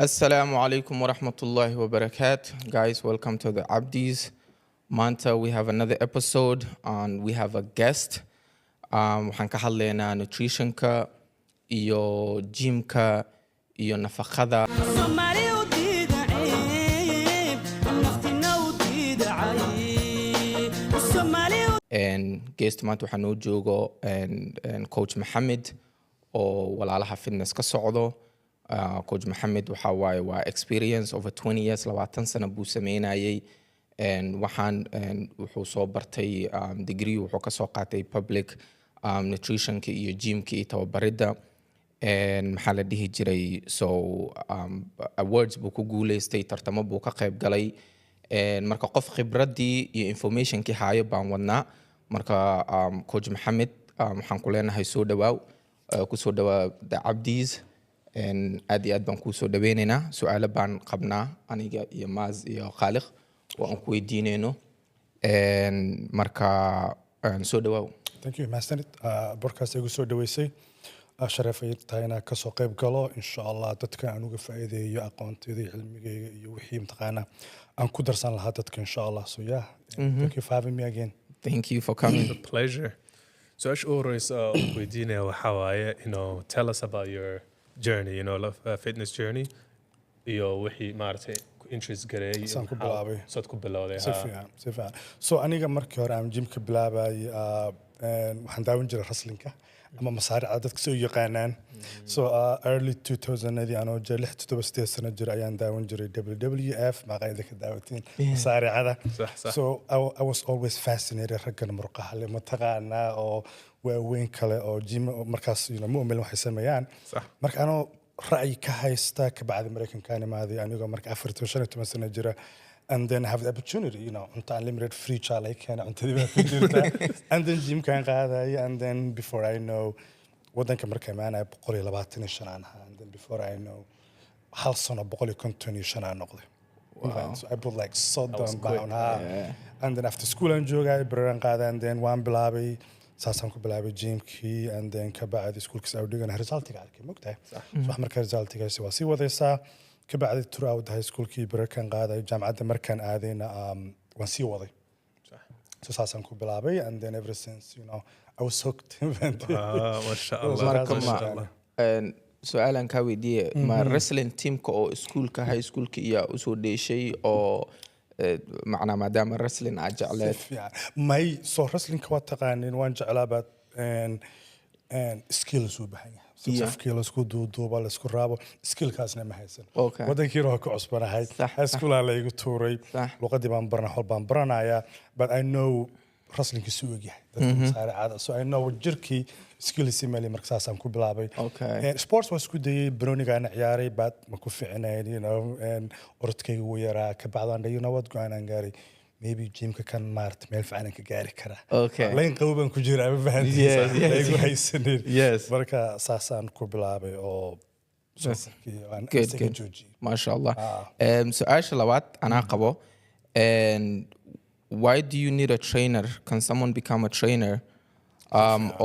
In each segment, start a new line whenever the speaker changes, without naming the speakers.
Assalamu alaikum wa rahmatullahi wa barakatuh. Guys, welcome to the Abdis. Manta, we have another episode and we have a guest. Waxaan ka hadlaynaa nutritionka iyo gymka iyo nafaqada. And guest maanta waxaa noo joogo coach Mohammed oo Walaalahafitness ka socdo. Coach Mohammed waxa waaye waa experience over 20 years 20 sano buu sameynayay waxaan wuxuu soo bartay degree wuxuu ka soo qaatay public nutritionka iyo gymka iyo tababarida maxaa la dhihi jiray so awards buu ku guuleystay tartamo buu ka qayb galay marka qof khibradii iyo informationkii haayo baan wadnaa marka coach Mohammed waxaan ku leenahay soo dhawaaw ku soo dhawaa the Abdis aad iyo aad baan kuu soo dhaweynaynaa su'aalo baan qabnaa aniga iyo Maaz iyo Khaliq oo aan ku weydiinayno marka soo dhawaaw.
Thank you mahadsanid podcast igu soo dhaweysay sharaf ay tahay inaan ka soo qayb galo insha Allah dadka aan uga faa'iideeyo aqoontayda iyo cilmigayga iyo wixii imtixaana aan ku darsan lahaa dadka insha Allah so yeah thank you for having me again.
Thank you for coming.
It's a pleasure. So as always weydiinaya waxa waaye tell us about your journey fitness journey iyo wixii maartay interest gareey
saan ku bilaabay
soo ku bilowday
si fiican so aniga markii hore aan gymka bilaabay waxaan daawan jiray wrestlingka ama masaariicda dadka soo yaqaanaan so early 2000 anoo jir 6 sano jir ayaan daawan jiray WWF maqaayada ka daawateen masaariicda so I was always fascinated raggan murqaha le mataqaana oo waaweyn kale oo gym markaas mu'min waxay sameeyaan marka anoo ra'yi ka haysta ka bacdi Mareykanka imaaday anigoo marka 14 sano jira and then have the opportunity unta unlimited free trial ay kana untadii baa ku jirta and then gym kan qaaday and then before I know wadanka marka maana 125 aan ahaa and then before I know hal sano 155 aan noqday. Wow. So I put like so down and then after school aan joogay baran qaaday and then waan bilaabay saasan ku bilaabay gymkii and then ka bacdi schoolka soo dhigana resultiga arkay mogtahay wax marka resultigaasi waa sii wadaysaa ka bacdi throughout high schoolkii barkan qaaday jaamacadda markaan aadayna waan sii waday so saasan ku bilaabay and then ever since I was hooked.
Mashallah.
Su'aalan ka weydiiyay ma wrestling teamka oo schoolka high schoolka iyo u soo dheeshay oo macna maadaama wrestling aad jecleed
may so wrestling ka taqaanin waan jeclaa bad skills u baahan yahay skills ku duuba la isku raabo skillkaasna ma haysan wadankii roo ka cusbanahay school la igu tuuray luqadii baan baranaa hol baan baranayaa but I know wrestling ki soo yahay dadka saaricada so I know jirkii skills imali markaasaan ku bilaabay sports was ku dayay browniga aan ciyaaray but ma ku fiicnayn orodkayga wuu yaraa ka bacdan what go'aan gaaray maybe gymka kan maart meel fiican ka gaari kara leen qowban ku jira ma fahantiisa haysanin marka saasaan ku bilaabay oo
ما شاء الله سؤال labaad ana qabo why do you need a trainer? Can someone become a trainer?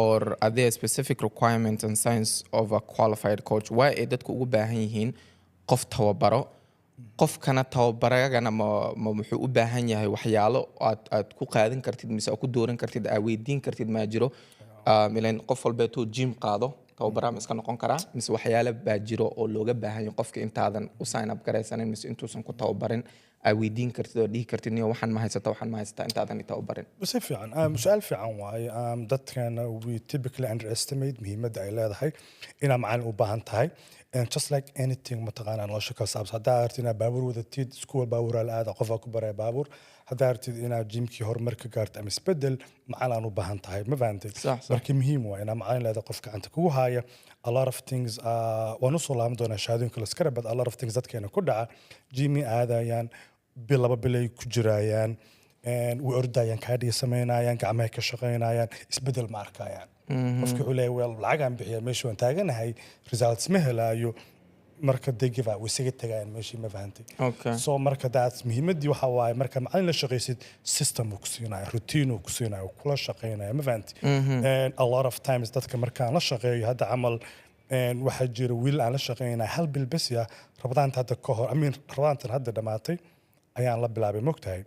Or are there specific requirements and signs of a qualified coach? Why ay dadku ugu baahan yihiin qof tababaro qofkana tababaragana ma wuxuu u baahan yahay waxyaalo aad ku qaadan kartid mise ku dooran kartid aad weydiin kartid ma jiro milan qof walba tuu gym qaado tababarama iska noqon karaa mise waxyaalo baa jiro oo looga baahan yahay qofka intaadan u sign up garaysanin mise intuusan ku tababarin aad weydiin kartid oo dhihi kartid waxaan ma haysata intaadan tababarin
basi fiican su'aal fiican waaye dadkana we typically underestimate muhiimadda ay leedahay ina macaan u baahan tahay and just like anything mataqaana nolosha ka saabsan hadaa artina baabuur wadatid school baabuur aad qofa ku baray baabuur hadaa artid ina gymkii horumar ka gaarto ama isbedel macaan u baahan tahay ma fahamtay marka muhiim waa ina macaan leedahay qofka anta kugu haya a lot of things wanu soo laaban doona shaadooyinka la iskara bad a lot of things dadkeena ku dhaca gym aadayaan bilaba bilay ku jiraayaan way ordayaan kaadhiga sameynayaan gacmaha ka shaqeynayaan isbedel ma arkayaan qofka wuxuu leeyahay wel lacag aan bixiya meesha waan taaganahay results ma helaayo marka degiva way isaga tagayaan meeshii ma fahantay so marka daad muhiimadii waxa waaye marka macallin la shaqeysid system uu ku siinayo routine uu ku siinayo kula shaqeynayo ma fahantay and a lot of times dadka markaan la shaqeeyo hadda camal waxaa jira wiil aan la shaqeynaa hal bil bes ya rabadaanta hadda ka hor rabadaantan hadda dhamaatay ayaan la bilaabay mogtahay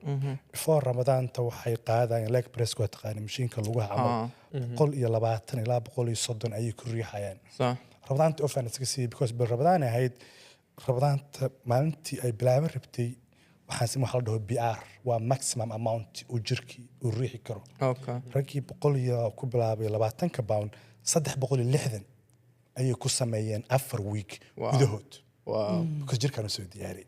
before ramadaanta waxay qaadayeen leg press waa taqaani mashiinka lugaha camal 120 ilaa 130 ayay ku riixayaan rabadaanta ofan iska siiyay because bil rabadaan ahayd rabadaanta maalintii ay bilaaban rabtay waxaan si waxa la dhaho BR waa maximum amount oo jirkii uu riixi karo raggii 100 iyo ku bilaabay 20 pound 360 ayay ku sameeyeen 4 week gudahood because jirkaan soo diyaari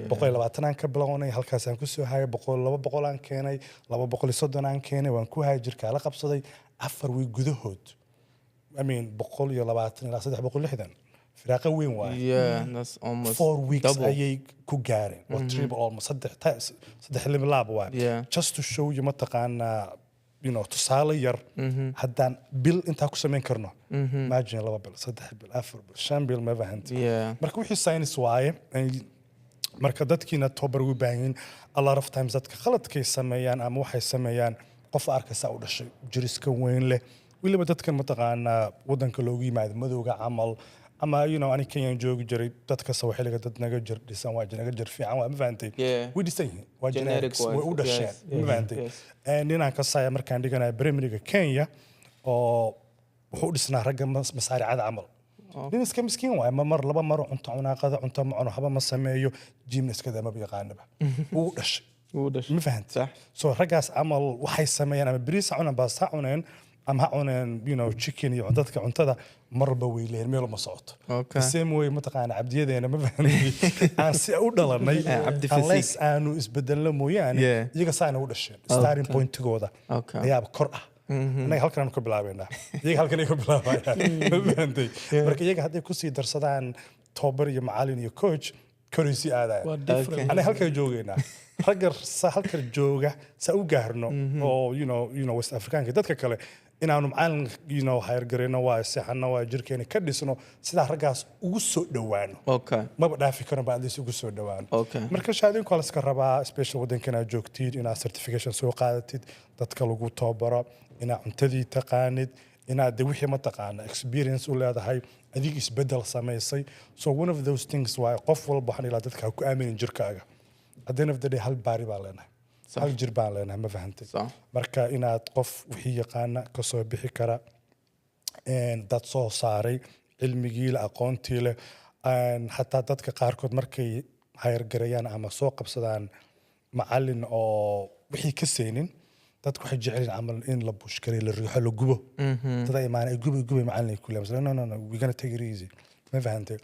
120 aan ka bilownay halkaas aan ku soo hayay 200 aan keenay 230 aan keenay waan ku hayay jirka la qabsaday 4 week gudahood I mean 120 ilaa 360 firaaqa weyn waay
that's almost
4 weeks
double.
ayay ku gaareen or triple almost saddex laab waay just to show you mataqaana tusaale yar haddaan bil intaa ku samayn karno imagine 2 bil 3 bil 4 bil 5 bil ma fahanti marka wixii science waaye marka dadkiina tobar u baahin a lot of times dadka khaladkay sameeyaan ama waxay sameeyaan qof arkaysa u dhashay jiriska weyn leh waliba dadkan mataqaana wadanka loogu yimaado madowga camal ama ani Kenyan joogi jiray dadka soo xiliga dad naga jir dhisan waa naga jir fiican waa ma fahanti we dhisan waa genetics way u dhasheen ma fahanti ninaan ka saaya markaan dhiganay primary Kenya oo wuxuu dhisnaa ragga masaaricada camal nin iska miskiin waa ma mar laba mar cunto cunaaqada cunto ma cuno haba ma sameeyo gymnastics ma yaqaanaba uu dhashay ma fahanti soo raggaas camal waxay sameeyaan ama bariis cunaan baasta cunaan ama cunaan chicken iyo dadka cuntada marba way leeyahay meel ma socoto same way mataqaana cabdiyadeena ma fahanay aan si u dhalanay unless aanu isbedelno mooyaane iyaga saana u dhasheen starting point-gooda ayaa kor ah anaga halkan ku bilaabeynaa iyaga halkan ay ku bilaabayaan ma fahanay marka iyaga hadday ku sii darsadaan tobar iyo macallin iyo coach koraysi aadaya anaga halkan joogeynaa ragga halkan jooga sa u gaarno oo West Africaanka dadka kale inaanu macallin hayr gareyno waa saxana waa jirkeena ka dhisno sida raggaas ugu soo dhawaano maba dhaafi karno baadis ugu soo dhawaano marka shaadinku la iska rabaa special wadankana joogtid ina certification soo qaadatid dadka lagu tababaro ina cuntadii taqaanid ina wixii ma taqaana experience u leedahay adig isbedel sameysay so one of those things waa qof walba waxaan ilaa dadka ku aamin jirkaaga at the end of the day hal baari baa leenahay hal jir baan leenahay ma fahantay marka inaad qof wixii yaqaana ka soo bixi kara dad soo saaray cilmigii la aqoontii leh xataa dadka qaarkood markay hayargarayaan ama soo qabsadaan macallin oo wixii ka seenin dadku waxay jecelin camal in la bushkaray la riixo la gubo dad imaan ay gubo macallin ku leeyahay no we gonna take it easy ma fahantay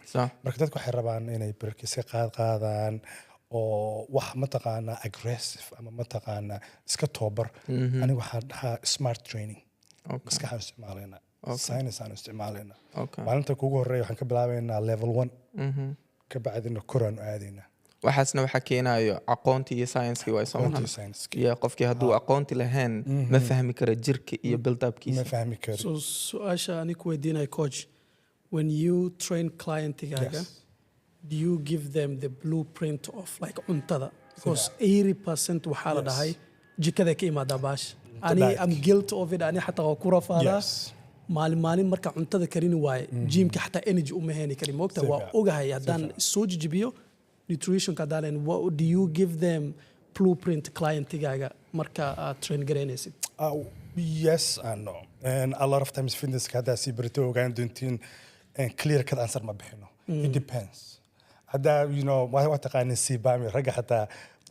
marka dadku waxay rabaan inay barkiisa qaadaan oo wax ma taqaana aggressive ama ma taqaana iska tobar aniga waxaan dhahaa smart training maskaxaan isticmaalayna science aan isticmaalayna maalinta kugu horeeya waxaan ka bilaabaynaa level 1 ka bacdina koraan aadaynaa
waxaasna waxa keenayo aqoonti iyo science way soomahan iyo qofkii hadduu aqoonti lahayn ma fahmi karo jirka iyo build upkiisa
ma fahmi karo
so su'aasha anigu weydiinay coach when you train client-gaaga do you give them the blueprint of like cuntada because 80% waxaa la dhahay jikada ka imaada baash ani am guilty of it ani xataa waa ku rafaada maalin marka cuntada karini waaye gymka xataa energy uma heli kari moogta waa ogahay haddaan soo jijibiyo nutrition ka dalen what do you give them blueprint client-gaaga marka train garanaysid
yes and no and a lot of times fitness ka haddaa si barito ogaan doontiin clear cut answer ma bixino it depends hadda waa taqaanin si baami raga xataa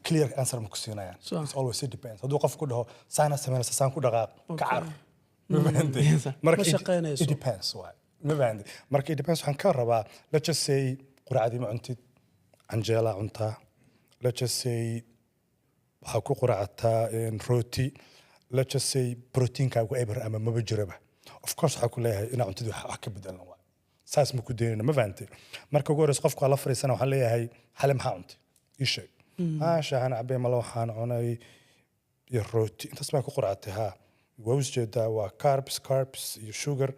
clear answer ma ku siinayaan it's always it depends hadduu qof ku dhaho saana sameynaysa saan ku dhaqaaq kacar ma fahanti marka it depends ma fahanti marka it depends waxaan ka rabaa let's just say quraacdii ma cuntid anjela cuntaa let's just say waxaa ku quraacataa roti let's just say proteinkaagu eber ama maba jiraba of course waxaa ku leeyahay inaa cuntadii wax ka bedelan saas ma ku deynayna ma fahanti marka ugu horeysa qofka la fariisana waxaan leeyahay xale maxaa cuntay ii sheeg shaahan cabay malo waxaan cunay iyo roti intaas baa ku quracatay waa usjeedaa waa carbs iyo sugar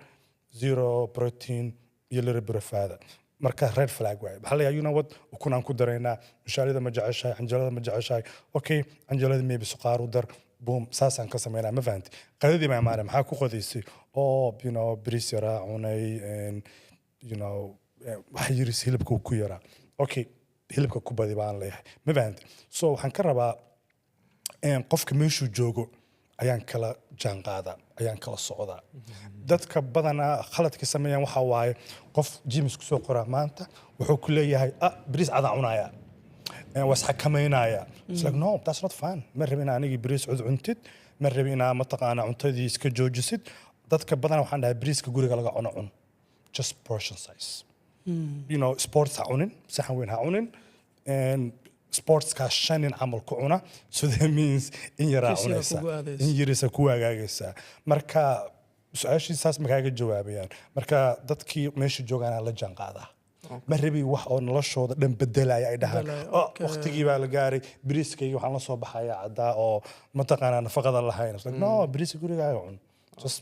zero protein iyo little bit of fat marka red flag waay maxaa leeyahay what ukunaan ku daraynaa mushaalida ma jeceshahay anjalada ma jeceshahay okay anjalada maybe suqaar u dar boom saasaan ka sameynaa ma fahanti qadadii ma imaanay maxaa ku qadaysay oo bariis yaraa cunay you know waxa yiris hilibka ku yaraa okay hilibka ku badi baan leeyahay ma fahanti so waxaan ka rabaa qofka meeshuu joogo ayaan kala jaanqaada ayaan kala socdaa dadka badanaa khaladka sameeyaan waxa waaye qof gym isku soo qoraa maanta wuxuu ku leeyahay bariis cada cunaya was xakameynaya it's like no that's not fun ma rabin anigi bariis cud cuntid ma rabin ma taqaana cuntadii iska joojisid dadka badanaa waxaan dhahay bariiska guriga laga cun just portion size you know sports ha cunin saxan weyn ha cunin and sports ka shanin amal ku cuna so that means in yara cunaysa in yarisa ku wagaagaysa marka su'aashiisaas ma kaaga jawaabayaan marka dadkii meesha joogaan la jaanqaada ma rabi wax oo noloshooda dhan bedelaya ay dhahaan waqtigii baa la gaaray bariiskayga waxaan la soo baxayaa caddaa oo ma taqaanaa nafaqada lahayn no bariiska gurigaaga cun just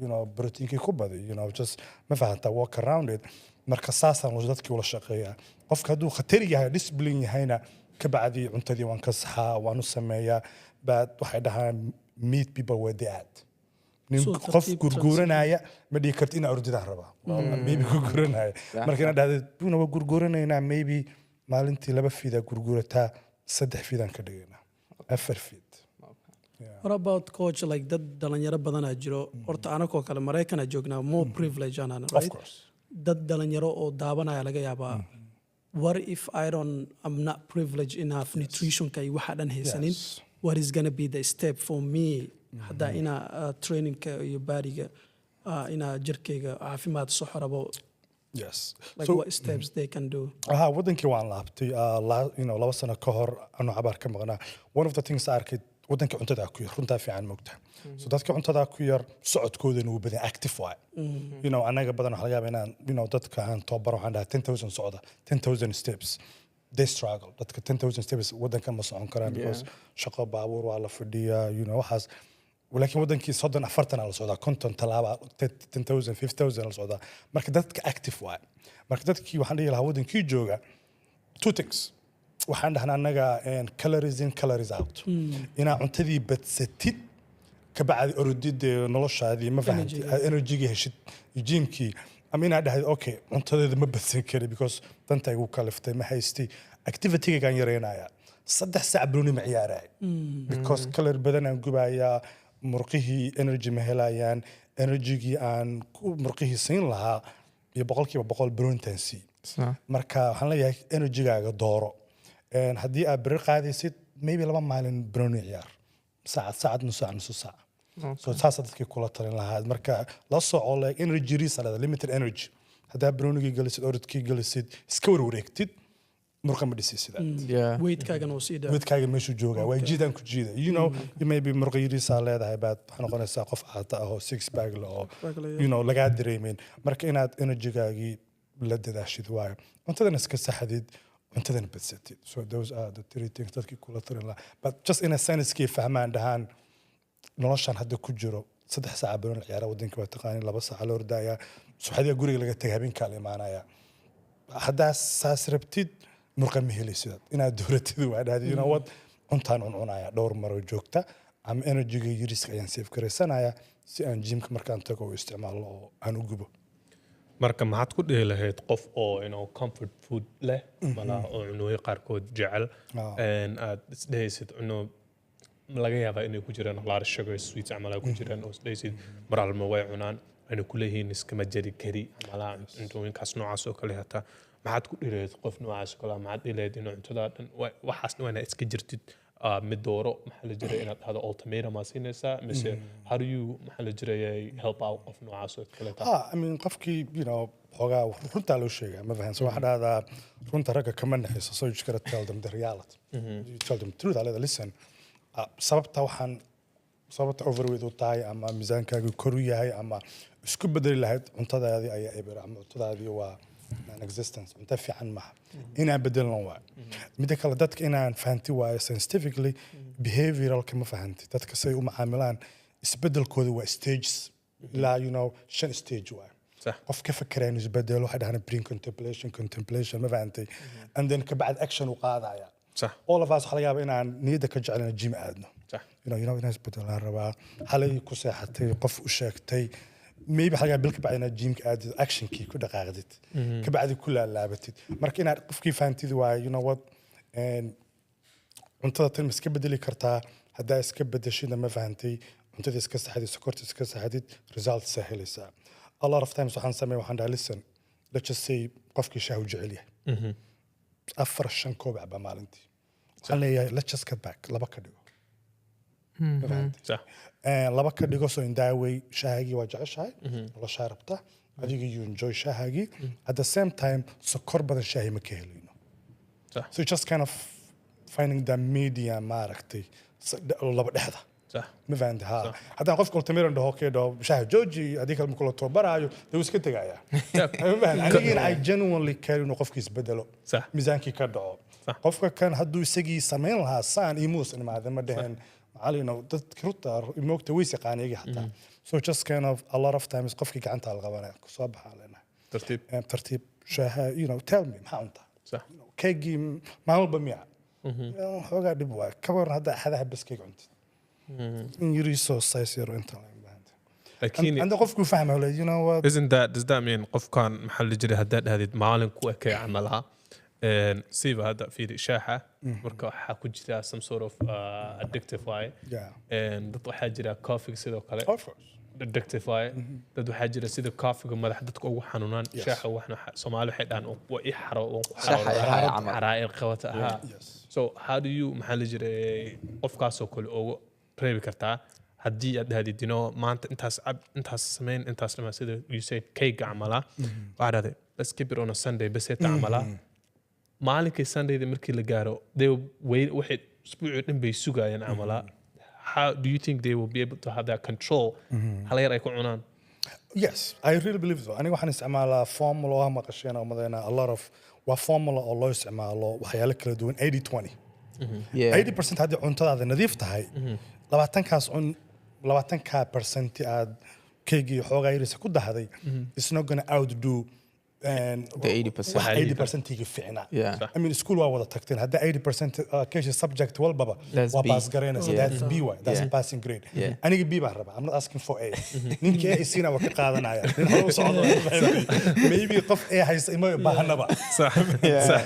you know proteinkii ku badi you know just ma fahanta walk around it marka saasaan dadkii ula shaqeeyaa qofka hadduu khatar yahay discipline yahayna ka bacdi cuntadii waan ka saxaa waan u sameeyaa but waxay dhahaan meet people where they at qof gurguuranaya ma dhigi karti inaa ordidaan rabaa maybe gurguuranaya marka inaa dhahdeed buna waa gurguuranaynaa maybe maalintii 2 fiida gurguurataa 3 fiidaan ka dhigaynaa 4 fiid
What about coach like dad dhalinyaro badan jiro horta anakoo kale Mareykan joognaa more privilege aan right
of course
dad dhalinyaro oo daabanaya laga yaabaa what if I'm not privileged enough nutrition kay waxa dhan haysanin what is going to be the step for me hada ina training ka iyo bariga ina jirkeyga caafimaad soo xorabo
yes
like what steps they can do
wadankii waan laabtay you know 2 sano ka hor anu cabaar ka maqnaa one of the things arkay wadankii cuntada ku yar runta fiican moogtaa so dadka cuntada ku yar socodkoodana uu badan active way you know anaga badan waxa laga yaabaa inaan you know dadka aan tobar waxaan dhahay 10000 socda 10000 steps they struggle dadka 10000 steps wadanka ma socon karaan because shaqo baabuur waa la fadhiyaa you know waxaas ولكن ودنكي صدن أفرتنا على الصعدة كنتم تلعب 10000 5000 على الصعدة مركز دتك active واحد مركز دتك وحنا يلا ودنكي جوجا two things وحنا هنا نجا and calories in calories out هنا عنتدي بتستيد كبعد أردد نلش هذه ما فهمت energy هشت يجيمكي أمين هذا أوكي عنتدي ما بتسكري because تنتج وكلفته ما هيستي activity كان يرينا صدق ساعة بروني معياري because calorie بدنا نجوبايا مرقيه energy مهلايان energy aan مرقيه siin lahaa iyo boqolkiiba boqol brontency marka waxaan leeyahay energy-gaaga dooro haddii aad bari qaadaysid maybe 2 maalin broni ciyaar saacad nus saac so saas dadkii kula talin lahaa marka la soco energy reserve limited energy hadaa broniga galisid orodkii galisid iska wareegtid مرقم بديسي سيدا
ويت كاغن وسيدا
ويت كاغن مشو جوجا واي جيدان كو جيدا you know you may be مرقيري ساليدا بعد waxaan qonaysaa qof aata ah 6 bag oo you know laga dareemin marka inaad energy-gaagi la dadaashid waay cuntadan iska saxadid cuntadan badsatid so those are the 3 things dadkii kula tarin la but just in a sense kii fahmaan dhahan noloshan hadda ku jiro 3 saac badan ciyaara wadanka waa taqaan 2 saac la ordaya suxadiga guriga laga tagay habeenka la imaanaya hadda saas rabtid مرقم هيليسيد إن دورتي واحد هذه ينوض أنتان عنايا دور مرة جوكتا عم إنرجي يريسك يعني سيف كريسنا يا سأن جيم كمركان تكو استعمال عنو جبو
مركم ما تقول له هي تقف أو إنه comfort food له ملا أو إنه يقاركود جعل إن ديسيد إنه ملاقيها فإنه كجران على الشجر سويت عمله كجران أو ديسيد مرة المواعي عنان إنه كله نسك مجري كري ملا إنه ينكسر نوع سو كله حتى ما تقول إلى قف نوع سكلا ما إلى إنه أنت ذا وحسن وأنا إسكجرت مدورو محل جري إن هذا ultimate ما سينسا مثل how do you محل جري help out قف نوع سكلا
I mean قفكي you know حاجة رنت على شيء ما فهم سو واحد هذا رنت رجع كمان حس so you gotta tell them the reality you tell them truth على listen سببت وحن سببت overweight وطاي أما ميزان كاجو كوريا هاي أما سكوب بدري لهاد أنت ذا هذه أي إبرة أما أنت ذا هذه هو an existence أنت في عن معه إنا بدل نوع مدة كلا دتك إنا فهمتي واي scientifically behavioral كم فهمتي دتك سيء معاملان استبدل كود و stages لا you know شن stage واي قف كيف كرين يبدل واحد هنا pre contemplation ما فهمتي and then كبعد action وقاعدة يا
صح
all of us حلاقي بينا نيدك جعلنا الجيم عادنا
صح
you know الناس بدل الربا حالي كوسة حتى قف وشاكتي maybe حاجة بالك بعدين جيم كأدي action كي كده قاعدت كبعد كلها لعبتي مركنا قف كيف أنت ذوا you know what and أنت تلمس كبد اللي كرتها هدا اسكبد الشيء ما فهمتي أنت تسكس حدي سكرت تسكس حدي result سهل يسا الله رفض تايم سبحان سمي وحنا listen let's just say قف كي شهو جعليه أفر الشنكوب عبا مالنتي خليه let's just get back لبكر
صح
laba ka dhigo soo indaaway shaahagii waa jeceshahay la shaarabta adiga you enjoy shaahagii at the same time sokor badan shaahi ma ka helayno so just kind of finding the media maaragtay laba dhexda
صح
ma fahanti ha haddaan qofka ultamiran dhaho keedho shaaha jooji adiga kalma kula tobaraayo dee iska tegaya ma fahan anigina I genuinely care inuu qofkii isbedelo
صح
miisaankii ka dhaco qofka kan hadduu isagii samayn lahaa saan imuusan imaada ma dhehen علينا ضد كروتا موقت ويسق عنيجي حتى so just kind of a lot of times قفكي كعنتها الغبانة صباح علينا ترتيب شاها you know tell me ما أنت
صح
كيجي ما هو بميع هو قاعد يبغى كبر هذا بس كيك أنت يريسو سايسير أنت
لكن
عند قفكو فاهم ولا you know what
does that mean قف كان محل جري هداد هذه معالن كوكي عملها سيبا هذا في شاحة مركو حاكو جرا some sort of addictify dad waxaa jira coffee sidoo kale addictify dad waxaa jira sida coffee madax dadku ugu xanuunaan shaaxa waxna Soomaali waxay dhaan waa i xaro oo xaraa'ir qabata aha so how do you maxaa la jiray qofkaas oo kale ugu reebi kartaa haddii aad hadidino maanta intaas sameyn intaas lama sida you said cake amala baarade let's keep it on a Sunday bas ee taamala maalinkii Sunday markii la gaaro they waxay isbuuci dhan bay sugayaan amala how do you think they will be able to have that control hal yar ay ku cunaan
yes I really believe so aniga waxaan isticmaalaa formula oo ma qasheen oo madayna a lot of wa formula oo loo isticmaalo waxyaalo kala duwan 80-20 80% haddii cuntadaada nadiif tahay 20% aad keegii xoogaa yarisa ku dahday it's not going to outdo and
the 80%
تيجي فينا.
Yeah.
I mean school وضع تكتين هذا 80% كيش subject والبابا وباس قرينا so that's B one that's a passing grade. أنا جيب B بهربا I'm not asking for A. نيجي A سينا وكقاعدنا يا. maybe قف A هيس إما بهنا بقى.
صح.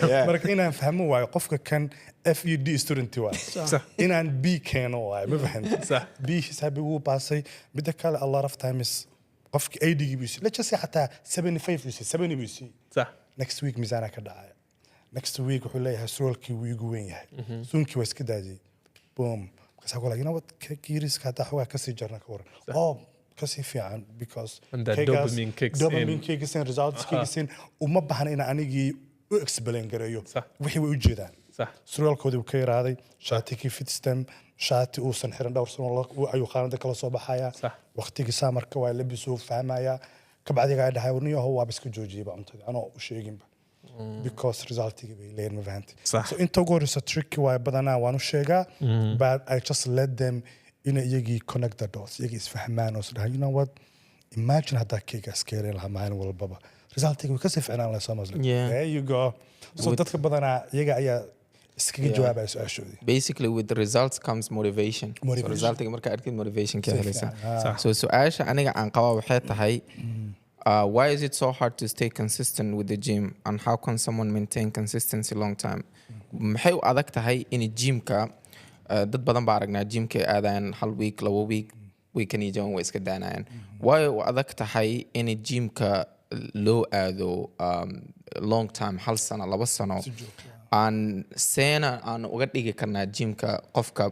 مركينا نفهمه واي قف كان FUD student واي. صح. إن B كانوا واي ما فهمت.
صح.
B حسابي هو باسي بدك على a lot of times قفك 80 بيسي let's just say حتى 75 بيسي 70 بيسي
صح
next week ميزانك دعاية next week وحول لها سرولكي ويقوين ياهي سونكي واسكي داجي بوم بس هقول لك you know what كيريس كاتا حوا كسي جرنا كور كسي في عن because
dopamine kicks
in results kicks in وما بحنا أنيجي explain قريو وحي وجدان
صح
سرولكودي وكير هذا شاتيكي في تستم شاتي وسن حرن دور سن الله أيو خالد كلا صوب حياة وقتي سامر كواي لبسوا فهمايا كبعد قاعد هاونيه هو بس كجوجي بقى أنا وشيء because result لين مفهمتي so into go is a tricky way بدنا وانو شيء but I just let them يجي connect the dots يجي يفهمان وصدق you know what imagine هذا كيك سكيرين الهمان والبابا result كيف أنا الله سامز لك there you go so تذكر بدنا يجي أي
basically with the results comes motivation. So result marka arkid motivation ka helaysa so su'aasha aniga aan qaba waxay tahay why is it so hard to stay consistent with the gym and how can someone maintain consistency long time maxay u adag tahay in gymka dad badan baa aragnaa gymka aadaan hal week labo weekend iyo way iska daanayaan why u adag tahay in gymka loo aado long time hal sano labo sano aan seena aan uga dhigi karnaa gymka qofka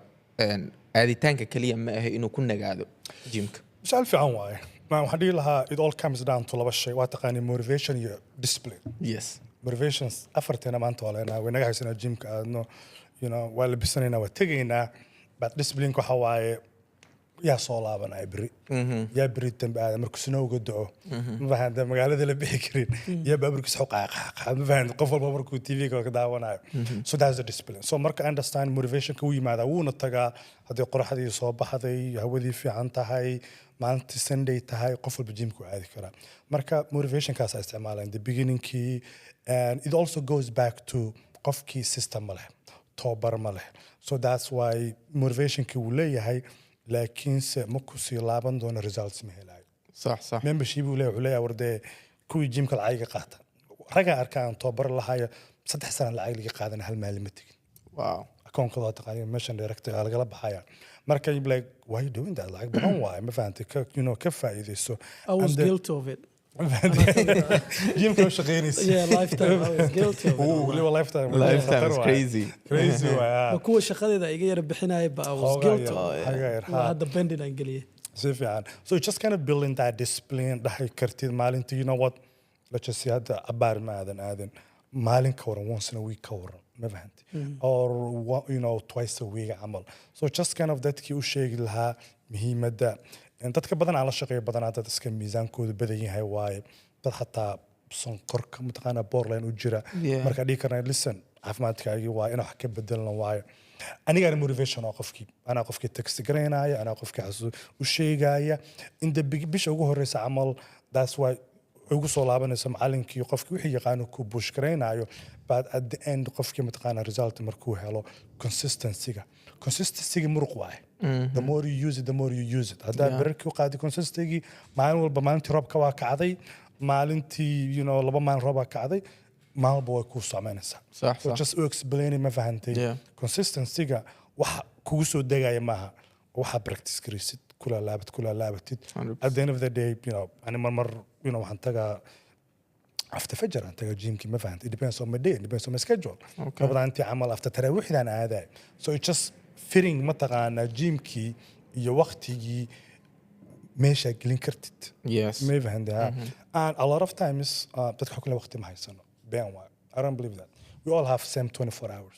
aaditaanka kaliya ma aha inuu ku nagaado gymka
su'aal fiican waaye ma waxaan dhihi lahaa it all comes down to laba shay waa taqaani motivation iyo discipline
yes
motivations afarteena maanta waa leenahay way naga haysanaa gymka aadno you know waa labisanaynaa waa tegaynaa but discipline waxa waaye yaa soo laabanaya beri yaa beri dambe aada markuu snowga da'o ma fahanta magaalada la bixi karin yaa baaburkiis xoqaaqa ma fahanta qof walba markuu TV-ga ka daawanayo so that's the discipline so marka understand motivation-ka uu yimaada wuuna tagaa haddii qoraxdii soo baxday hawadii fiican tahay maalintii Sunday tahay qof walba gymku aadi karaa marka motivation-kaas ay isticmaalaan the beginning-kii and it also goes back to qofkii system ma leh tababar ma leh so that's why motivation-kii uu leeyahay laakiin se ma ku sii laaban doono results ma helayo
صح
membership uu leeyahay warde kuwii jimka lacag qaata raga arkaan tababar lahaaya 3 sano lacag laga qaadan hal maalin ma tagin
wow
akoonkooda taqaaniin meeshan direct laga baxaya marka you like why you doing that like badan waay ma fahanti ka faa'iideyso
I was guilty of it.
jimka u shaqeynaysa
Yeah, lifetime. I was guilty of it.
waliba lifetime
is crazy
waay
kuwa shaqadeeda iga yara bixinaya ba I was guilty of it.
xaga
Hadda bending aan geliyay.
si fiican so just kind of building that discipline dhahay kartid maalintii you know what let's just say hadda abaar ma aadan maalin ka waran once in a week ka waran ma fahanti or you know twice a week amal so just kind of dadkii u sheegi lahaa muhiimadda dadka badan aan la shaqeeyo badanaa dad iska miisaankoodu badan yahay waaye dad xataa sonkorka mataqaanaa borderline u jira marka dhihi karnaa listen caafimaadkaagii waa inaa wax ka bedelan waayo anigaana motivation oo qofkii text garaynaya anaa qofkii u sheegaya inda bisha ugu horeysa camal that's why ugu soo laabanaysa macalinkii qofkii wixii yaqaano ku bush garaynayo but at the end qofkii mataqaanaa result markuu helo consistency muruq waaye the more you use it the more you use it haddaa berarkii u qaadi consistency maalin walba maalintii roobka waa kacday maalintii you know 2 maalin roob waa kacday maalin walba way kuu samaynaysaa so just u explaining ma fahantay consistency-ga waxa kugu soo degaya maaha waxa practice garaysid kula laabatid at the end of the day you know ani mar you know waxaan tagaa after fajr aan tagaa gymkii ma fahantay it depends on my day it depends on my schedule kabada intii camal after taraawixdaan aaday so it just fitting mataqaanaa gymkii iyo waqtigii meesha gelin kartid ma fahantaa and a lot of times dadka kale waqti ma haysano been waa I don't believe that we all have same 24 hours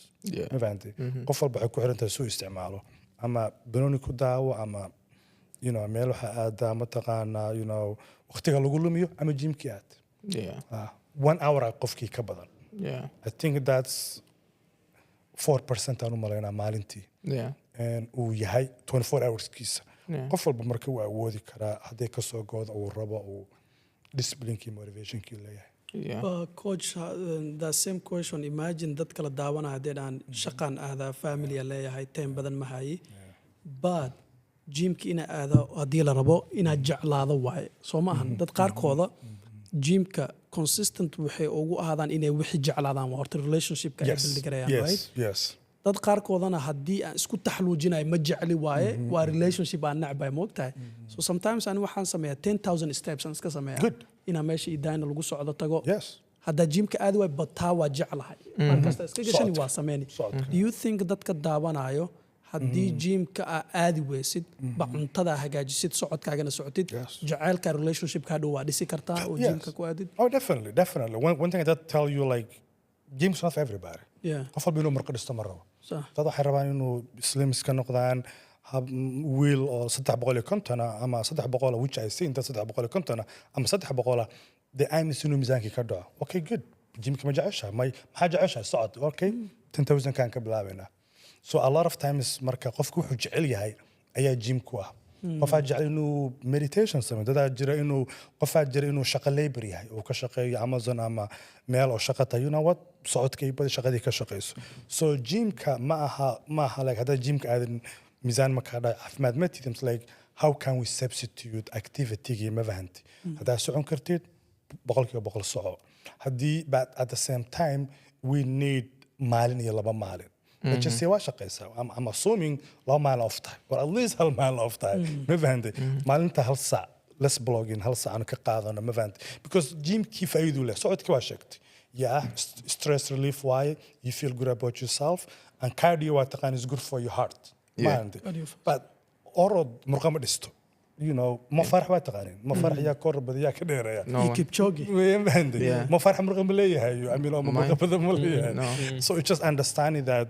ma fahantaa qof walba waxay ku xiran tahay soo isticmaalo ama banooni ku daawo ama you know meel waxa aad mataqaanaa you know waqtiga lagu lumiyo ama gymkii aad 1 hour qofkii ka badan I think that's 4% aan u malaynaa maalintii uu yahay 24 hours kiisa qof walba marka uu awoodi karaa hadday ka soo goodo uu rabo uu disciplinekii motivationkii leeyahay
coach the same question imagine dad kala daawanaya haddii aan shaqaan aadaa family leeyahay time badan ma hayi but gymki ina aado haddii la rabo inaad jeclaado waaye soo ma ahan dad qaarkooda gymka consistent waxay ugu ahaadaan inay wixii jeclaadaan waa horta relationshipka ay build garayaan right dad qaarkoodana haddii aan isku taxluujinayo ma jecli waaye waa relationship aan nacbay moogtahay so sometimes ani waxaan sameeyaa 10,000 steps aan iska sameeyaa inaa meesha idaayna lagu socdo tago haddaa gymka aadi waay bataa waa jeclahay markasta iska gashani waa sameyni do you think dadka daawanayo haddii gymka aadi weysid ba cuntada hagaajisid socodkaagana socotid jacaylka relationshipka hadhow waa dhisi kartaa oo gymka ku aadid
definitely one thing that tell you like gym's not for everybody qof walba inuu marka dhisto ma rabo dad waxay rabaan inuu slim iska noqdaan wiil oo 350 ama 300 which I see inta 350 ama 300 the aim is inuu miisaankii ka dhaco okay good gymka ma jeceshahay maxaa jeceshahay socod okay 10,000 kaan ka bilaabaynaa so a lot of times marka qofku wuxuu jecel yahay ayaa gymku ah qofaa jecel inuu meditation sameeyo dadaa jira inuu qofaa jira inuu shaqo labor yahay oo ka shaqeeyo Amazon ama meel oo shaqo tahay you know what socodkay badi shaqadii ka shaqeyso so gymka ma aha like hadda gymka aadan miisaan ma ka dhaay caafimaad ma tidams like how can we substitute activity ma fahanti haddaa socon kartid 100% soco haddii but at the same time we need maalin iyo 2 maalin let's just say waa shaqeysaa I'm assuming 2 maalin off time or at least 1 maalin off time ma fahanti maalinta 1 saac less blogging 1 saac aan ka qaadano ma fahanti because gymkii faa'iido leh socodkii waa sheegtay stress relief why you feel good about yourself and cardio waa taqaan is good for your heart but orod murqa ma dhisto you know ma farax waa taqaanin ma farax yaa kor badiyaa ka dheereeya
Kipchoge
ma farax murqa ma leeyahay I mean ma murqa badan ma leeyahay so it's just understanding that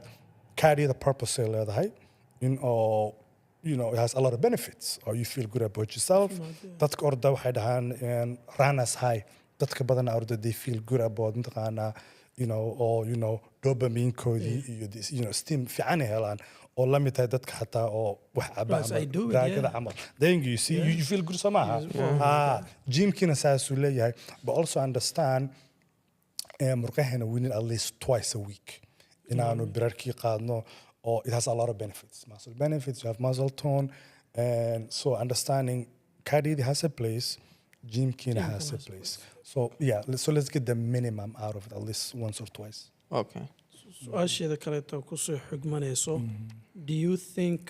cardio the purpose ay leedahay in all you know it has a lot of benefits or you feel good about yourself dadka orda waxay dhahaan runners high dadka badan orda they feel good about mataqaana you know or you know dopamine koodii iyo this you know steam fiican helaan oo la mid tahay dadka xataa oo wax daagada camal then you see you feel good somehow gymkina saasuu leeyahay but also understand murqahana we need at least twice a week inaanu birarkii qaadno or it has a lot of benefits muscle benefits you have muscle tone and so understanding cardio has a place, gym kina has a place. So yeah, so let's get the minimum out of it at least once or twice.
Okay.
su-aasheeda kaleeto kusoo xigmanayso do you think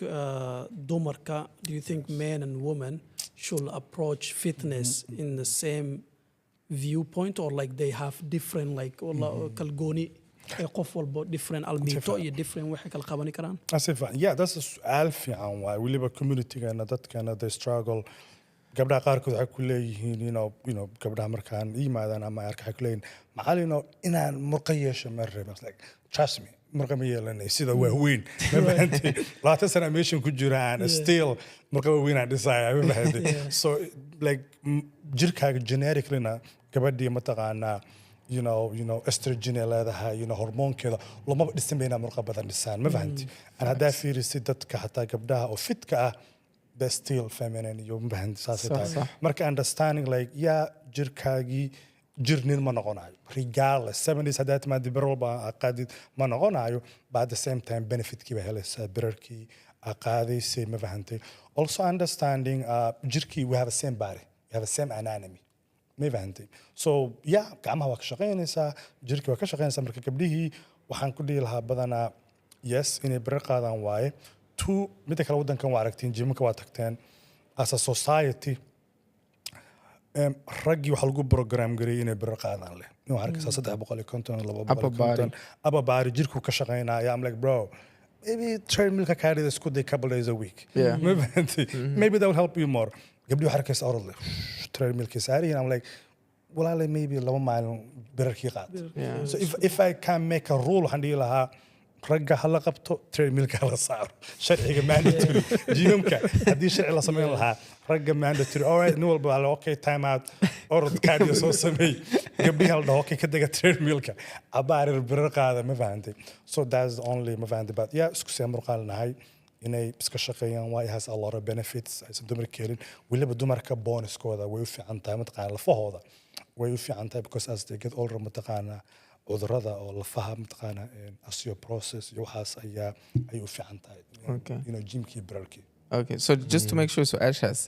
dumarka do you think men and women should approach fitness in the same viewpoint or like they have different like kalgooni qof walbo different almiito iyo different waxay kala qaban karaan?
Yeah, that's a su'aal fiican waay weliba community-gana dadkana they struggle gabdhaha qaarkood waxay ku leeyihiin you know gabdhaha markaan yimaadaan ama arka waxay ku leeyihiin macallino inaan murqa yeesho ma rabin like trust me murqa ma yeelanay sida waaweyn ma fahanti 20 sano meeshan ku jiraan still murqa waaweyn aan dhisaya ma fahanti so like jirkaaga generically-na gabadhii mataqaanaa you know estrogen leedahay hormoonkeeda lama dhisanbayna murqa badan dhisaan ma fahanti aan haddaa fiirisid dadka xataa gabdhaha oo fitka ah they're still feminine you know marka understanding like jirkaagii jirnin ma noqonayo regardless 70s haddaad timaadi bar walba qaadid ma noqonayo but at the same time benefit-kii ba helaysaa birarkii qaadaysay ma fahantay also understanding jirkii we have the same body we have the same anatomy ma fahantay so gacmaha waa ka shaqaynaysaa jirkii waa ka shaqaynaysaa marka gabdhihii waxaan ku dhihi lahaa badanaa yes inay birar qaadaan waaye midda kale waddankan waa aragtiin jimka waa tagteen as a society raggii waxaa lagu program gareeyay inay birar qaadaan leh waxaa arkaysaa 350 250 ababaari jirku ka shaqaynaya I'm like bro maybe treadmill ka carry this could couple days a week maybe that will help you more gabdhi waxaa arkaysaa orod leh treadmill ka saari I'm like walaale maybe 2 maalin birarkii qaad so if I can make a rule waxaan dhihi lahaa ragga hala qabto treadmill-ka hala saaro sharciga mandatory jimka haddii sharci la samayn lahaa ragga mandatory alright nin walba waa okay time out orod cardio soo sameey gabdhihi la dhaho okay ka daga treadmill-ka abaarir birar qaada ma fahantay so that's only ma fahantay but isku sii murqaalnahay inay iska shaqeeyaan waa has a lot of benefits aysan dumarka helin weliba dumarka bonuskooda way u fiican tahay mataqaana lafahooda way u fiican tahay because as they get older mataqaana cudurada oo lafaha mataqaana osteoporosis iyo waxaas ayay u fiican tahay jimkii birarkii
okay so just to make sure so ashas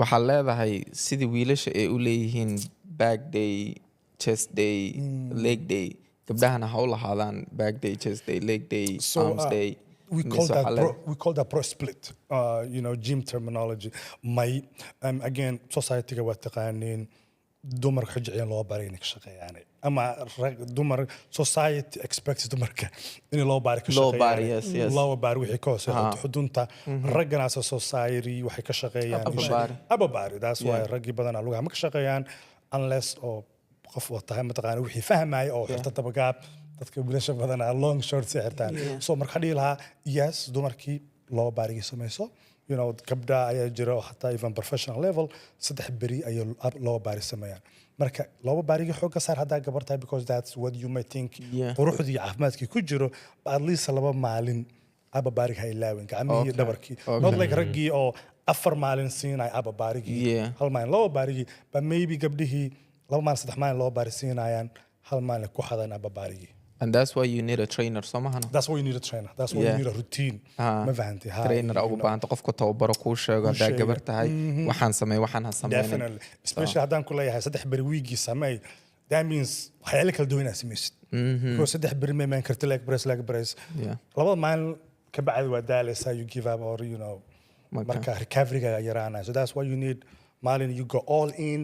waxaa leedahay sidii wiilasha ay u leeyihiin back day chest day leg day gabdhahana ha u lahaadaan back day chest day leg day arms day
we call that pro split gym terminology again society-ga waa taqaaniin dumarka xujiciyaan loo baray inay ka shaqeeyaan ama dumar society expects dumarka in loo baari ka shaqeeyaan loo baari wixii ka hooseeya xudunta raggana as a society waxay ka shaqeeyaan ababaari that's why raggi badan lugaha ma ka shaqeeyaan unless oo qof wata mataqaana wixii fahmaya oo xirta tabagaab dadka wiilasha badan long short si xirtaan so marka dhigi lahaa yes dumarkii loo baarigi samayso gabdha ayaa jira oo xataa even professional level 3 beri ayay loo baari sameeyaan marka loo baarigi xoogga saar haddaa gabar tahay because that's what you might think quruxdii caafimaadkii ku jiro but at least 2 maalin aba baarig ha ilaawin gacmihii dhabarkii not like raggii oo 4 maalin siinay aba baarigii hal maalin loo baarigi but maybe gabdhihii 2 maalin 3 maalin loo baari siinayaan hal maalin ku xadan aba baarigii
and that's why you need a trainer somahana
that's why you need a trainer that's why you need a routine ma fahanti
trainer ugu baahanta qofka tababaro ku sheego hadaa gabar tahay waxaan ha sameeyay
definitely especially hadaan ku leeyahay 3 beri weekii sameey that means waxyaalo kala duwan sameeysid because 3 beri ma man karti leg press labada maalin ka bacdi waa daalaysaa you give up or marka recovery-ga yaraana so that's why you need maalin you go all in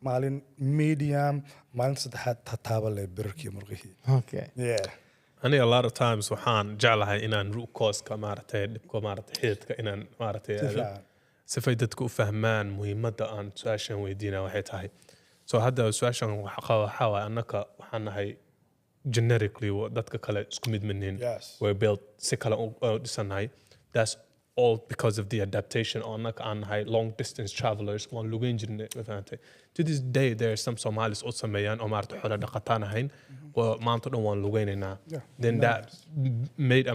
maalin medium maalin saddexaad tataaba leh birarkii murqihii
aniga a lot of times waxaan jeclahay inaan root cause-ka dhibka xididka inaan sifay dadku u fahmaan muhiimadda aan su-aashan weydiinaa waxay tahay so hadda su-aashan waxaa waay annaka waxaan nahay generically dadka kale isku mid manihin way built si kale u dhisanahay that's all because of the adaptation on long distance travelers on lugayn jirnay to this day there are some Somalis oo sameeyaan oo maarta xoolo dhaqataan ahayn oo maanta dhan waan lugaynayna then that made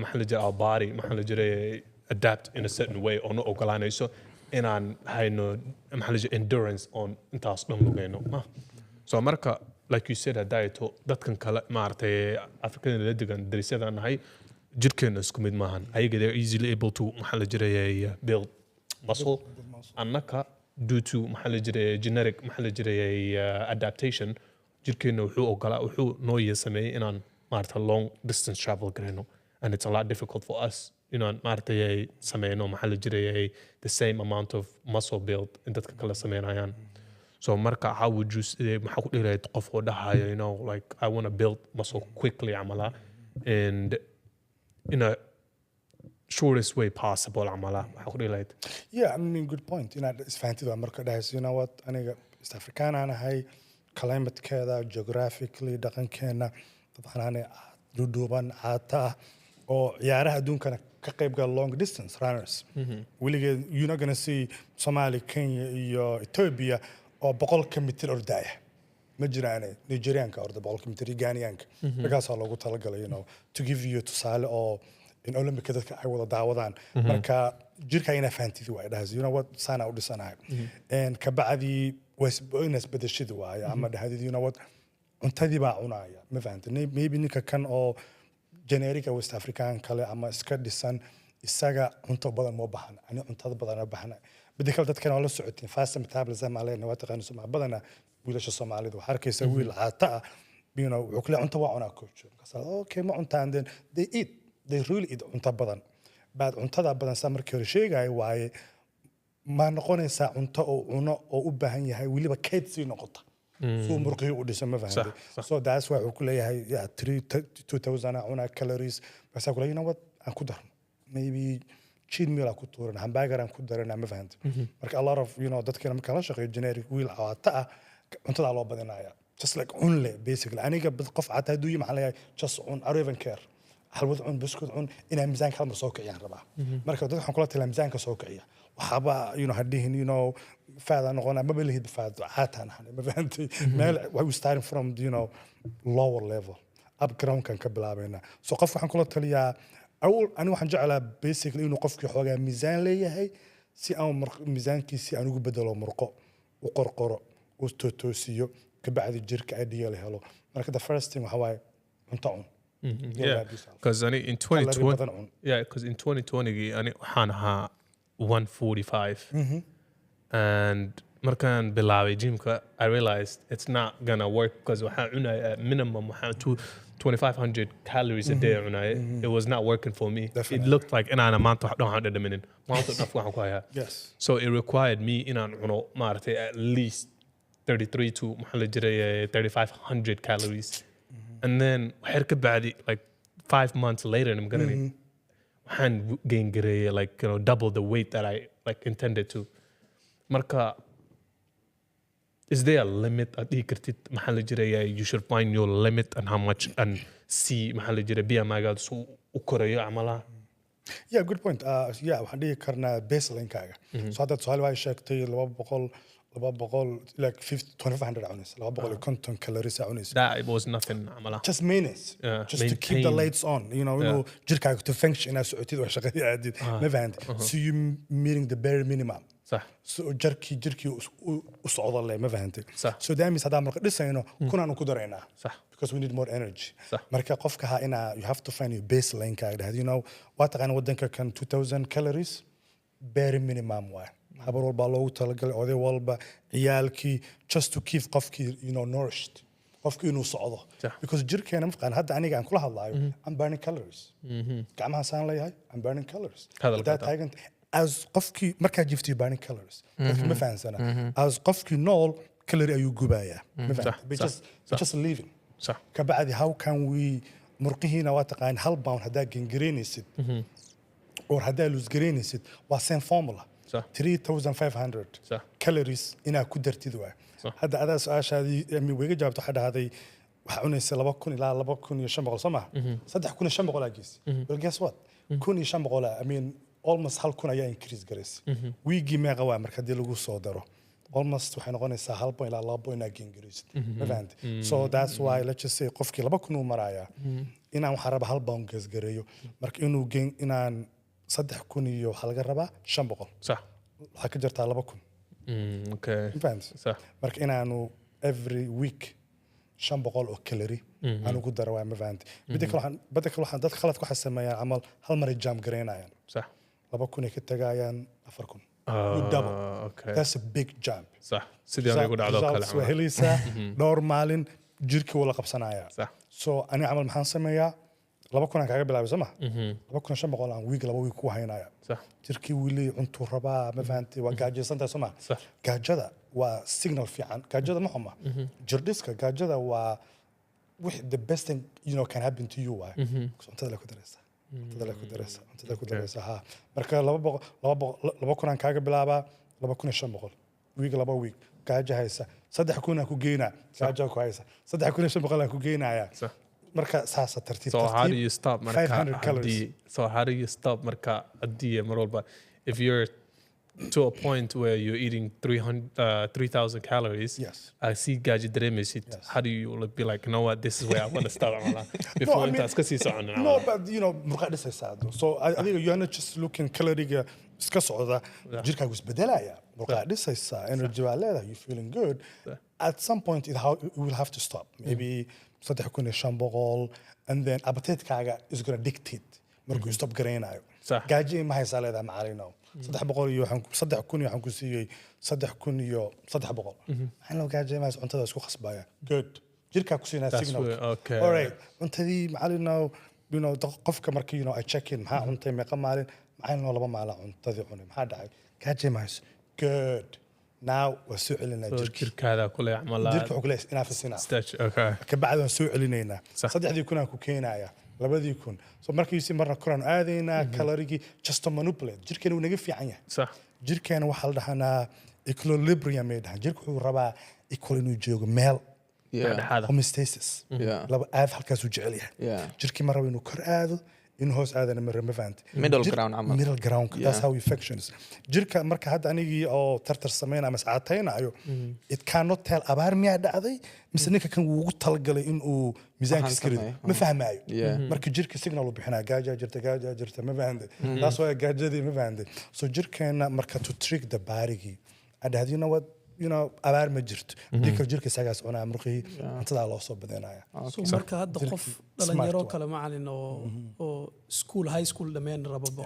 our body adapt in a certain way or no ogolaanayso inaan hayno endurance on intaas dhan lugayno so marka like you said diet dadkan kale maarta African la degan darisyada nahay jirkeena isku mid maahan ayaga they're easily able to build muscle annaka due to maxaa la jiray generic maxaa la jiray adaptation jirkeena wuxuu noo sameeyay inaan maarta long distance travel garayno and it's a lot difficult for us inaan maarta sameeyno maxaa la jiray the same amount of muscle build in dadka kala sameynayaan so marka how would you maxaa ku dhiray qof oo dhahayo like I want to build muscle quickly amala and in a shortest way possible amala maxaa ku dhiray
yeah I mean good point inaad isfahantido marka dhahays what aniga East African anahay climate-keeda geographically dhaqankeena dadxanaane duuban caata oo ciyaaraha adduunkana ka qayb gal long distance runners weligeed you're not going to see Somali Kenya iyo Ethiopia oo 100 mitir ordaya ma jiraan Nigerianka orda 100 mitir Ghanianka markaas loogu talagalay to give you tusaale oo in Olympic dadka ay wada daawadaan marka jirka ina fahantidu way dhahays what sana u dhisanahay and ka bacdi wasbooynas badashadu waay ama dhahayd what untadii baa cunaya ma fahantin maybe ninka kan oo generic West African kale ama iska dhisan isaga cunto badan ma baahna ani cuntada badan ma baahna bidikal dadkan oo la socotiin fast metabolism aleen waa taqaan soo badanna wiilasha Soomaalidu waxa arkaysa wiil caata wuxuu kale cunto waa cunaa coach okay ma cuntaan then they really eat cunto badan baad cuntada badan sa markii hore sheegay waaye ma noqonaysa cunto oo cuno oo u baahan yahay waliba kayd si noqota soo murqii u dhisan ma fahanay so that's why uu ku leeyahay 2000 una calories bas ku leeyahay what aan ku darno maybe cheat meal ku tuuran hamburger aan ku darana ma fahanay marka a lot of dadkana marka la shaqeeyo generic wheel caata cuntada loo badinaya just like only basically aniga qof caata haduu yimaado leeyahay just on I don't even care halwad cun biscuit cun inaan miisaanka hal mar soo kiciyaan rabaa marka dadka waxaan kula talaa miisaanka soo kiciya waxaba hadhihin faada noqona ma balihid faad caatan ma fahantay meel we starting from lower level up ground kan ka bilaabayna so qof waxaan kula taliyaa ani waxaan jeclaa basically inuu qofkii xoogaa miisaan leeyahay si aan miisaankiisa aan ugu bedelo murqo u qorqoro u toosiyo ka bacdi jirka idea la helo marka the first thing waxa waaye cunto cun
because in 2020 because in 2020 ani waxaan ahaa 145 and markaan bilaabay gymka I realized it's not gonna work because waxaan cunay minimum waxaan 2500 calories a day cunay it was not working for me Definitely. It looked like inaan maanta wax dhan dhadhaminin maanta dhaf waxaan ku hayaa so it required me inaan cuno maartay at least 33 to maxaa la jiray 3500 calories and then waxyar ka bacdi like 5 months later I'm gonna waxaan gain gareeyay like double the weight that I like intended to marka is there a limit at dhikartid maxaa la jiray you should find your limit and how much and see maxaa la jiray BMI gaad soo u korayo amala
yeah good point waxaan dhigi karnaa baseline-kaaga so hadda su'aal waa sheegtay 200 like 2500 ounces 250 calories ounces
that it was nothing amala
just minutes just to keep the lights on jirkaaga to function as socotid wax shaqadii aadid ma fahant so you meeting the bare minimum
صح
so jirkii u socdo le ma fahantay so that means hadaa marka dhisayno kunaan ku dareynaa
صح
because we need more energy
صح
marka qofka ha ina you have to find your baseline kaaga waa taqaan wadanka kan 2000 calories bare minimum waa habar walba loogu talagalay oday walba ciyaalkii just to keep qofkii nourished qofkii inuu socdo because jirkeena mafaqaan hadda aniga aan kula hadlaayo I'm burning calories gacmaha saan leeyahay I'm burning calories that tagan as qofkii markaa jiftay burning calories ma fahansana as qofkii nool calorie ayuu gubayaa ma fahantaa just living
صح
ka bacdi how can we murqihiina waa taqaan hal pound hadaa gangareynaysid or hadaa lose gareynaysid waa same formula 3500
صح
calories ina ku dartid waa hadda adaa su'aashaadii wayga jawaabto waxa dhahday waxa cunaysa 2000 ilaa 2500 soma 3500 agis well guess what 1500 I mean almost hal kun ayaa increase gareysay weegi meeqa waa marka dii lagu soo daro almost waxay noqonaysaa 1 ilaa 2 ina gain gareysay event so that's why let's just say qofkii 2000 uu maraya inaan waxa raba 1 pound gas gareeyo marka inuu gain inaan 3000 iyo waxa laga rabaa 500
صح
waxa ka jirtaa 2000
okay
event
صح
marka inaanu every week 500 oo calorie aan ugu daro waa ma fahanti badalka waxaan dad khalad ku xasameeyaan amal hal mar jam gareynayaan
صح
2000 ay ka tagayaan 4000 you double.
Okay.
That's a big jump.
صح sidii anigu dhacdo kale
Results waa helaysaa dhowr maalin jirkii wuu la qabsanayaa.
صح
So ani camal maxaan sameeyaa 2,000 aan kaaga bilaabay soma 2,500 aan week 2 week ku haynaya.
صح
jirkii wili cuntu rabaa ma fahantay waa gaajaysantaa soma
صح
gaajada waa signal fiican gaajada ma xuma jirdhiska gaajada waa the best thing you know can happen to you waay cuntada la ku dareysa cuntada ku dareysa ha marka 2,000 aan kaaga bilaabaa 2,500 week 2 week gaaja haysa 3,000 aan ku geynaa gaaja ku haysa 3,500 aan ku geynaaya
صح
marka saasa tartiib
so how do you stop
500 calories.
so how do you stop marka haddii mar walba if you're to a point where you're eating 3,000 calories
Yes.
I see gaji dareemaysid
Yes.
how do you be like you know what this is where I want to start before
I mean,
intaas ka sii soconin
No, but you know, murqa dhisaysaa. So I think you're not just looking caloriga iska socda jirkaagu isbedelaya. Murqa dhisaysaa, energy waa leedahay, you feeling good. At some point it will have to stop. Maybe 3,500 and then appetite-kaaga is going to dictate markuu stop gareynayo.
صح.
Gaaji ma haysaa leedahay macalinow. 3,000 iyo waxaan ku siiyey 3,300. Maxaan loo gaaji ma haysaa cuntada isku khasbaya. Good. jirkaa ku siinaa
That's
signal.
where- okay.
All right. Cuntadii macalinow you know qofka markii you know I check in maxaa cuntay meeqa maalin macalinow 2 maalin cuntadii cunay maxaa dhacay gaaji ma hayso. Good. Now waa soo celinaa
so
jirka.
jirkaada kule camal
jirka wuxuu leeyahay enough is enough.
stage okay
ka bacdi waan soo celinaynaa
Sax.
3,000 aan ku keenaya 2,000 so markii si marna koraan aadaynaa calorigi just to manipulate jirkeena uu naga fiican yahay
صح
jirkeena waxaa la dhahanaa equilibrium ay dhahan jirka wuxuu rabaa equal inuu joogo meel
dhexaada
homeostasis
Yeah.
laba aad halkaasuu jecel yahay
Yeah.
jirkii ma rabo inuu kor aado inuu hoos aadana ma fahantay
Middle ground camal.
middle ground
Yeah.
that's how infections jirka marka hadda anigii oo tartar sameynaa ama saacataynayo it cannot tell abaar miyaa dhacday mise ninka kan wuu ugu talagalay inuu miisaankiis
Waxaan
karido
sameeyo.
ma fahmaayo
Yeah.
marka jirka signal uu bixinaa gaajaa jirta ma fahantay taas waa gaajadii ma fahantay so jirkeena marka to trick the barigii adhahd you know abaar ma jirto dikal jirka isagaas cunaa murqii cuntadaa loo soo badanaya
so marka hadda qof
smart
dhalinyaro
waa.
kale macalin oo school high school dhameen rababo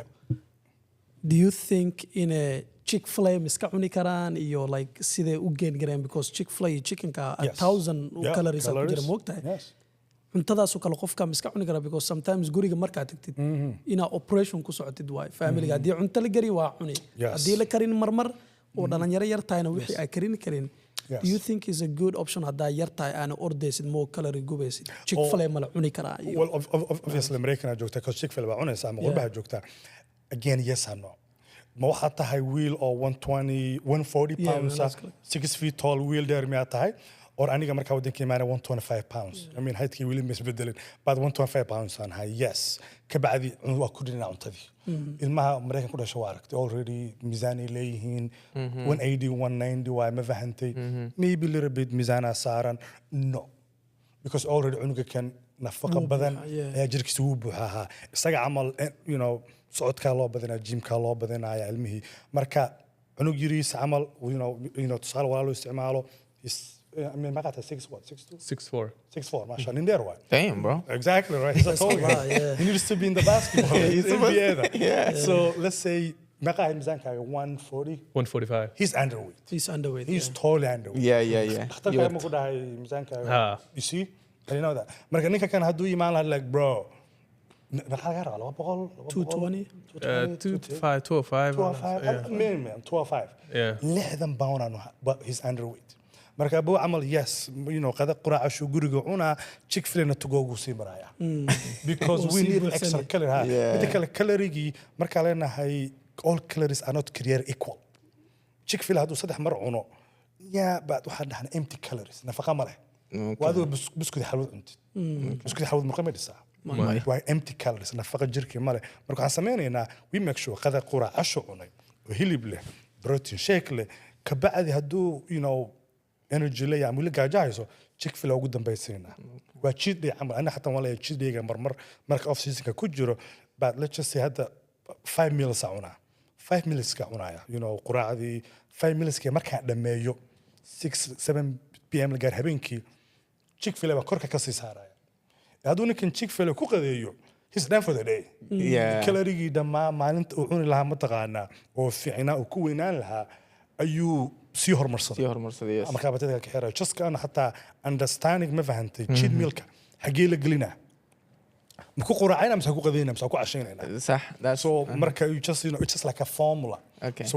do you think in a Chick-fil-A miska cuni karaan iyo like sidee u gain gareen because Chick-fil-A iyo chickenka
Yes.
1,000
Yeah,
calories ku jira
calories.
moogtahay
Yes.
cuntadaasoo kale qofka miska cuni kara because sometimes guriga markaa tagtid inaa operation ku socotid waay familiga haddii cunto la gari waa cuni
Yes.
haddii la karin marmar oo dhalinyaro yar tahayna wixii ay karin karin
Yes.
do you think is a good option haddaa yar tahay aana ordaysid moo calorie gubaysid Chick-fil-A ma la cuni karaa iyo
Well, obviously American joogta because Chick-fil-A baa cunaysa ama qurbaha joogta again yes or no ma waxaa tahay wheel oo 120 140
Yeah,
pounds
that's correct.
6 feet tall wheel dheer miyaa tahay or aniga markaa waddanka imaana 125 pounds I mean heightkii weli ma isbedelin but 125 pounds aan ahay yes ka bacdi waa ku dhinaa cuntadii ilmaha maraykan ku dhasha waa aragtay already miisaanay leeyihiin 180 190 waa ma fahantay maybe little bit miisaanaa saaran no because already cunuga kan nafaqa
Wuu
badan
buuxaa, yeah.
ayaa jirkiisa wuu buuxaa isaga camal you know socodkaa loo badanaa jimkaa loo badanaya ilmihii marka cunug yiriisa camal you know tusaale walaa loo isticmaalo I mean maqata 6'2"
6'4"
6'4" masha nin dheer waay
Damn, bro.
exactly right he's a tall guy
yeah.
he needs to be in the basketball he's NBA da.
Yeah.
So let's say maqaa miisaankaaga 140
145
he's underweight
he's underweight
he's
yeah.
totally underweight
Yeah.
dhakhtarka ma ku dhahay miisaankaaga
Ha.
you see I know that marka ninka kan hadduu imaan lahaa like bro maxaa laga rabaa 200
220
205
minimum 205
Yeah.
60 pound but he's underweight marka buu camal yes you know qada quraacashu guriga cunaa Chick-fil-A tugoogu sii maraya because we need extra calorie
Yeah.
mid kale calorigi marka leenahay all calories are not created equal Chick-fil-A hadduu 3 mar cuno yeah but waxa dhahan empty calories nafaqa ma leh waadu biskud xalwad cuntid biskud xalwad marqa dhisaa waa empty calories nafaqa jirkii ma leh marka waxaan sameynaynaa we make sure qada quraacashu cunay oo hilib leh protein shake leh ka bacdi hadduu you know energy leeyahay ama weli gaajo hayso Chick-fil-A ugu dambaysiinaa waa cheat day camal ana xataa walaal cheat day-ga marka off seasonka ku jiro but let's just say hadda 5 meals a cunaa 5 meals ka cunaya you know quraacdii 5 meals ka markaan dhameeyo 6-7 pm la gaar habeenkii Chick-fil-A baa korka ka sii saaraya hadduu ninkan Chick-fil-A ku qadeeyo he's done for the day
Yeah.
kalorigii dhammaa maalinta uu cuni lahaa mataqaanaa oo fiicnaa uu ku weynaan lahaa ayuu sii horumarsaday
sii horumarsaday, yes.
markaa batadka ka xirayo just kana xataa understanding ma fahantay cheat mealka xagee la gelinaa ma ku quraacayna mise ku qadaynaa mise ku cashaynayna
صح. That's
so marka you just you know it's just like a formula
Okay.
so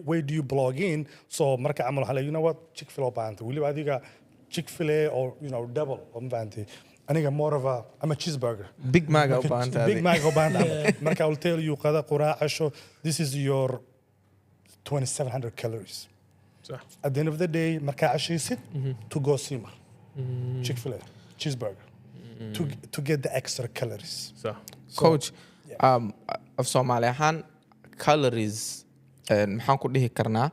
where do you blog in so marka amal waxa you know what Chick-fil-A baanta waliba adiga Chick-fil-A or you know double oo ma fahantay aniga more of I'm a cheeseburger
Big Mac oo baanta.
Big Mac oo baanta marka I will tell you qada quraac casho this is your 2700 calories
صح
at the end of the day marka cashaysid to go simmer Chick-fil-A cheeseburger to get the extra calories
صح
Coach, af Soomaali ahaan calories maxaan ku dhihi karnaa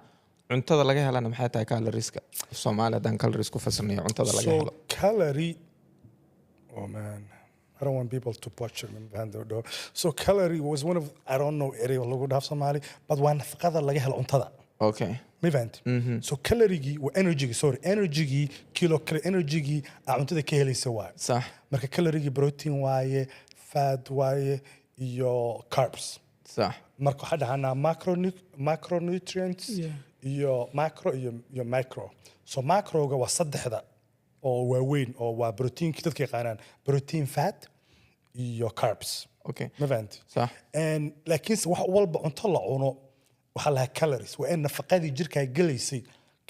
cuntada laga helana maxay tahay calorieska af Soomaali haddaan calories ku fasirnayo cuntada laga
so
helo.
calorie oh man I don't want people to butcher me so calorie was one of I don't know area lagu dhaaf Soomaali but waa nafaqada laga helo cuntada
Okay.
ma fahanti so calorigii waa energy kilo energy aa cuntada ka helaysa waay
صح.
marka calorigii protein waaye fat waaye iyo carbs
صح.
marka waxaa dhahanaa macronutrients
Yeah.
iyo macro iyo micro so macroga waa saddexda oo waaweyn oo waa proteinkii dadka yaqaanaan protein fat iyo carbs
Okay.
ma fahanti
صح.
laakiinse wax walba cunto la cuno waxaa lahaa calories waa in nafaqadii jirkaa gelaysay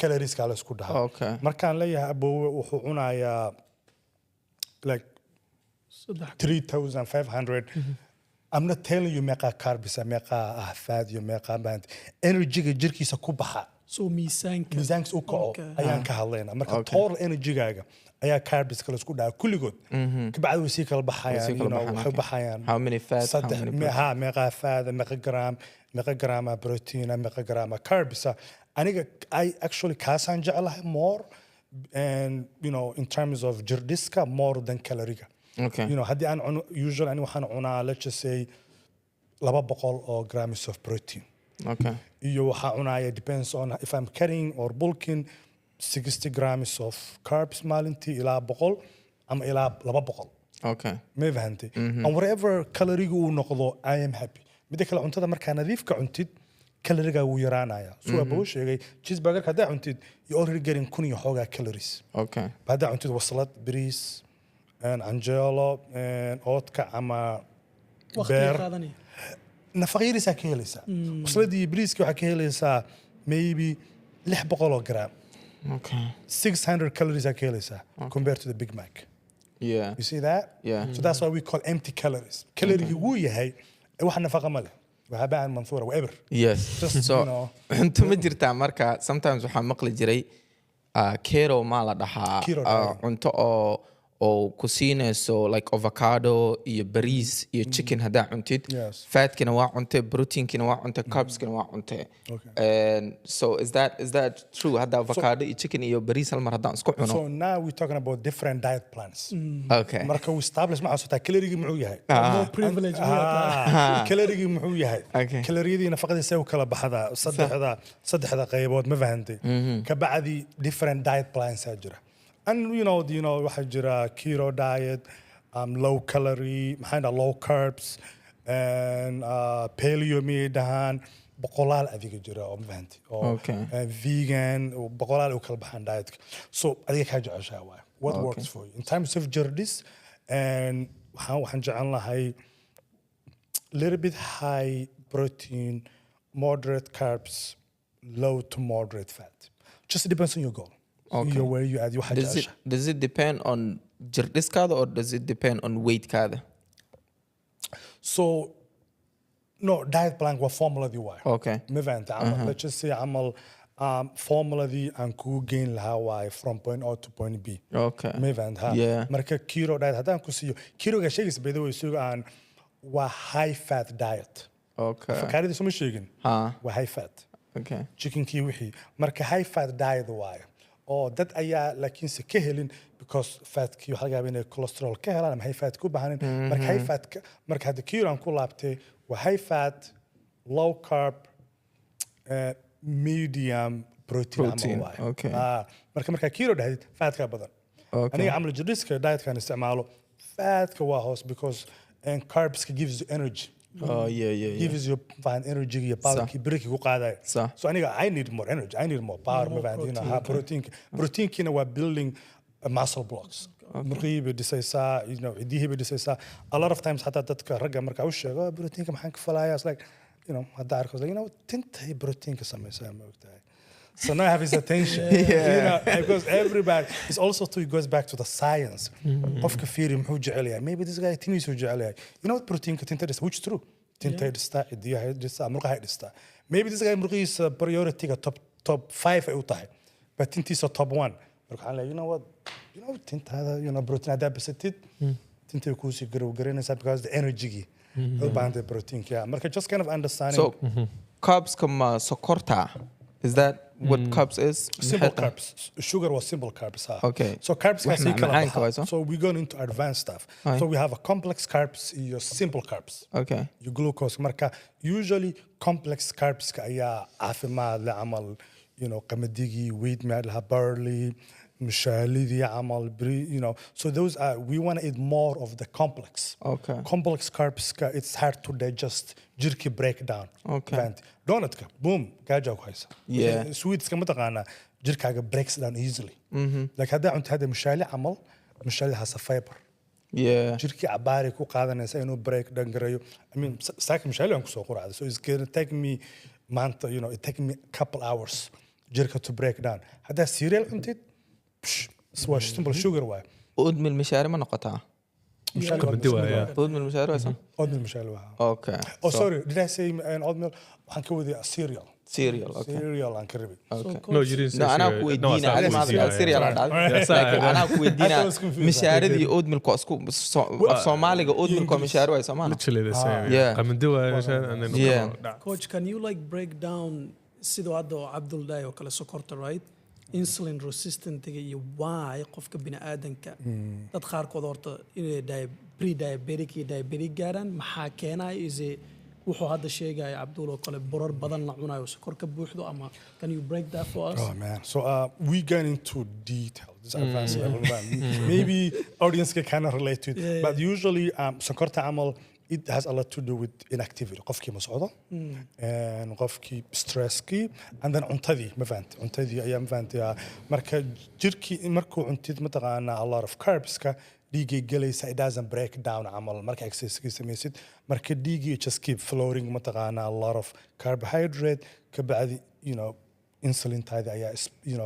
calorieskaa la isku dhahaa
Okay.
markaan leeyahay aboowe wuxuu cunayaa like 3,500 I'm not telling you meeqa carbs meeqa fat iyo meeqa band energy-ga jirkiisa ku baxa
so miisaanka
miisaankiisa u kaco
Okay.
ayaan ka hadlaynaa marka
Okay.
total energy-gaaga ayaa carbs kala isku dhahaa kulligood kabacdi way sii kala baxayaan
Way sii kala
you know,
baxayaan,
waxay
okay.
baxayaan
How many fat, how
saddex
many protein?
ha meeqa fat meeqa gram protein meeqa gram carbs aniga I actually kaasaan jeclahay more and you know in terms of jirdiska more than caloriga
Okay.
you know haddii aan cuno usually ani waxaan cunaa let's just say 200 oo grams of protein
Okay.
iyo waxaa cunaya depends on if I'm carrying or bulking 60 grams of carbs maalintii ilaa 100 ama ilaa 200
Okay.
ma fahantay and whatever caloriga uu noqdo I am happy midda kale cuntada markaa nadiifka cuntid caloriga wuu yaraanaya soo abuu sheegay cheeseburger haddaa cuntid you already getting 1,000 iyo xoogaa calories
Okay.
haddaa cuntid waslad bariis anjelo oodka ama
waqti
beer
qaadanaya
nafaqo yarisaa ka helaysaa wasladii bariiska waxaa ka helaysaa maybe 600 gram
Okay.
600 calories aa ka helaysaa compared to the Big Mac
Yeah.
you see that
Yeah.
so that's why we call empty calories calorigi wuu yahay wax nafaqa ma leh waa habaan mansuura waa eber
Yes.
Just,
So
you know.
cunto ma jirtaa marka sometimes waxaa maqli jiray keto maa la dhahaa
Keto diet.
cunto oo ku siinayso like avocado iyo bariis iyo chicken haddaa cuntid
Yes.
fatkina waa cunte proteinkina waa cunte carbskina waa cunte
Okay.
so is that true hadda avocado iyo chicken iyo bariis hal mar haddaan isku cuno
so now we're talking about different diet plans
okay
marka we establish ma xasuutaa calorigi muxuu yahay
more privilege miyaa
calorigi muxuu yahay
Okay.
caloriyadii nafaqadii say u kala baxdaa saddexda qaybood ma fahantay ka bacdi different diet plans aa jira and you know waxaa jira keto diet low calorie maxaa low carbs and paleo miyay dhahaan boqolaal adiga jira oo ma fahantay oo
Okay.
vegan boqolaal u kala baxaan dietka so adiga kaa jeceshaa waay what
Okay.
works for you in terms of jardis and waxaan jecel lahay little bit high protein moderate carbs low to moderate fat just depends on your goal
Okay.
iyo where you add waxaa jeceshaa
does it depend on jirdiskaada or does it depend on weightkaada
so no diet plan waa formuladii waay
okay
ma fahanta camal let's just say camal formuladii aan kugu geyn lahaa waay from point A to point B
okay
ma fahanta
Yeah.
marka keto diet haddaan ku siiyo ketoga sheegaysa by the way suga aan waa high fat diet
okay
fakaaradii suma sheegin
ha
waa high fat
okay
chickenkii wixii marka high fat diet waayo oo dad ayaa laakiinse ka helin because fatkii waxaa laga yaabaa inay cholesterol ka helaan ama high fat ku bahanin marka high fat marka hadda keto aan ku laabtay waa high fat low carb medium protein
Protein,
camal waayo
okay.
marka markaa keto dhahdid fatka badan
Okay.
aniga camal jadiska dietkan isticmaalo fatka waa hoos because and carbs gives you energy.
Oh yeah.
Gives you fine energy your power ki break ku qaaday.
صح.
So I need more energy, I need more power,
More
you know,
protein,
protein kina waa building muscle blocks. Murqiib dhisaysa, you know, idihiib dhisaysa. A lot of times hatta dadka ragga marka u sheego protein ka maxaan ka falaya, it's like, you know, hadda arko like, you know, tintay protein ka samaysaa ma ogtahay. So now I have his attention. You know, because everybody is also too, it goes back to the science. Qofka fiiri muxuu jecel yahay. Maybe this guy tiniisu jecel yahay. You know what protein ka tinta dhisa, which is true. Tinta dhista, idiyaha dhista, murqaha dhista. Maybe this guy murqiisa priority ka top 5 ay u tahay. But tintiisa top 1. Marka aan leeyahay, you know what? You know tintaada, you know, protein haddaa basatid. Tinta ku sii garow because the energy u baahan tahay protein ka. Marka just kind of understanding.
So carbs kama sokorta. Is that what carbs is?
Simple carbs. Sugar was simple carbs.
Okay.
So carbs can see
معاك
So we're going into advanced stuff.
Aye.
So we have a complex carbs, your simple carbs.
Okay.
Your glucose. Marka usually complex carbs ka ayaa caafimaad leh camal, you know, qamadigi, wheat meal, barley, mishaalidi camal, you know. So those are, we want to eat more of the complex.
Okay.
Complex carbs ka, it's hard to digest. Jirki breakdown.
Okay.
Donut ka, boom, gaja ku haysa.
Yeah.
Sweets ka mataqaana jirkaaga breaks down easily. Like haddaa cunto hadda mishaali camal, mishaali has a fiber.
Yeah.
Jirki cabaari ku qaadanaysa inuu break down gareeyo. I mean, saaka mishaali aan kusoo quraacday. So it's going to take me maanta, you know, it take me a couple hours jirka to break down. Haddaa cereal cuntid, waa simple sugar waaye.
oatmeal مشاري ما نقطع.
Mishaali waa
Kamadiwa,
sugar
yeah.
waaye.
oatmeal مشاري ولا
Oatmeal mishaali waa.
Okay.
Oh,
So,
sorry, did I say an oatmeal? waxaan ka wadaa cereal.
cereal. Okay.
Cereal aan ka rabay.
Okay.
No, you didn't say
No, أنا
cereal.
كويدينا
No,
أنا ما أدري cereal
yeah.
هذا.
Yeah,
Like أنا
I thought
كويدينا
it was confused.
مشاري oatmeal كوسكو Somali oatmeal كو مشاري ولا سمعنا.
Literally the same.
Yeah.
Kamadiwa, and then
Yeah.
Coach, can you like break down sidoo hadda Abdul Day oo kale sokorta, right? Insulin resistant iyo why qofka bini'aadanka dad qaarkood horta inay pre-diabetic iyo diabetic gaaraan maxaa keenaya is wuxuu hadda sheegaya Abdul oo kale borar badan la cunayo sokor ka buuxdo ama can you break that for us?
Oh man, so we get into detail. This advanced level, man. Maybe audience can kind of relate to it, but usually sokorta amal it has a lot to do with inactivity. qofkii mas'uudo and qofkii stresskii and then cuntadii ma fahanti cuntadii ayaa ma fahanti marka jirkii markuu cuntid mataqaana a lot of carbs ka dhiigay galaysa, it doesn't break down amal marka exercise samaysid marka dhiigii just keep flowing mataqaana a lot of carbohydrate ka bacdi, you know, insulin taadi ayaa you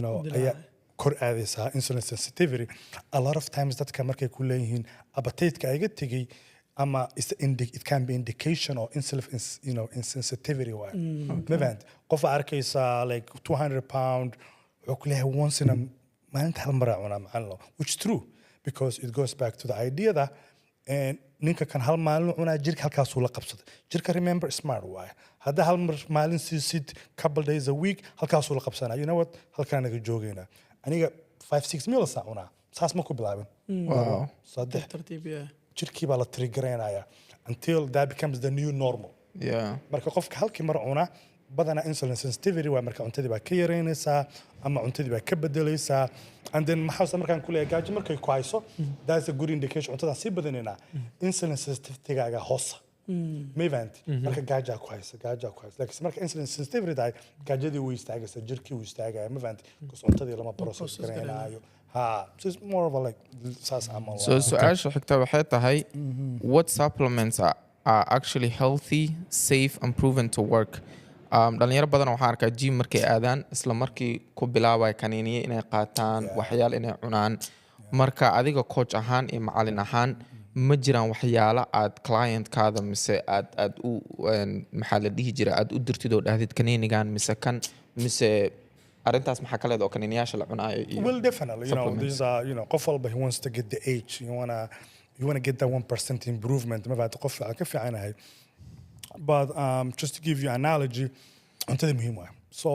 know ayaa kor aadaysa insulin sensitivity. A lot of times dadka markay ku leeyihiin appetite-ka ayga tegay ama it can be indication or insulin, you know, insensitivity why. Mevent qof arkaysa like 200 pound wuxuu ku leeyahay once in a maalinta hal mar cunaa macallo, which is true because it goes back to the idea that and ninka kan hal maalin cunaa jirka halkaasuu la qabsaday. Jirka remember smart waaye. Hadda hal mar maalin siisid couple days a week halkaasuu la qabsanaa. You know what? Halkaan naga joogaynaa. Aniga 5-6 meals aan cunaa. Saas ma ku bilaabin.
Wow.
Saddex.
Tartiib yeah.
jirkii baa la triggeraynayaa until that becomes the new normal.
Yeah.
Marka qofka halkii mar cuna badana insulin sensitivity waa marka cuntadii baa ka yaraynaysaa ama cuntadii baa ka bedelaysaa and then maxaa markaan ku leeyahay gaajo markay ku hayso that's a good indication cuntada si badanina insulin sensitivity-gaaga hoosa mevent marka gaajo ku hayso laakiin marka insulin sensitivity tahay gaajadii way istaagaysaa jirkii wuu istaagaya mevent because cuntadii lama process garanayo. So it's more of a like saas amal.
So su'aasha xigta waxay tahay what supplements are actually healthy, safe and proven to work. Dhalinyaro badan waxaan arkaa gym markay aadaan isla markii ku bilaabay kaniiniye inay qaataan waxyaalo inay cunaan. Marka adiga coach ahaan iyo macallin ahaan ma jiraan waxyaalo aad client-kaada mise aad u maxaa la dhihi jira aad u dirtid oo dhahdid kaniinigan mise kan mise arintaas maxaa kaleed oo kaniiniyaasha la cunaayo iyo
well definitely you know these are you know qof walba he wants to get the age you want to get that 1% improvement ma baad qof ka fiicanahay but just to give you an analogy cuntada muhiim waa so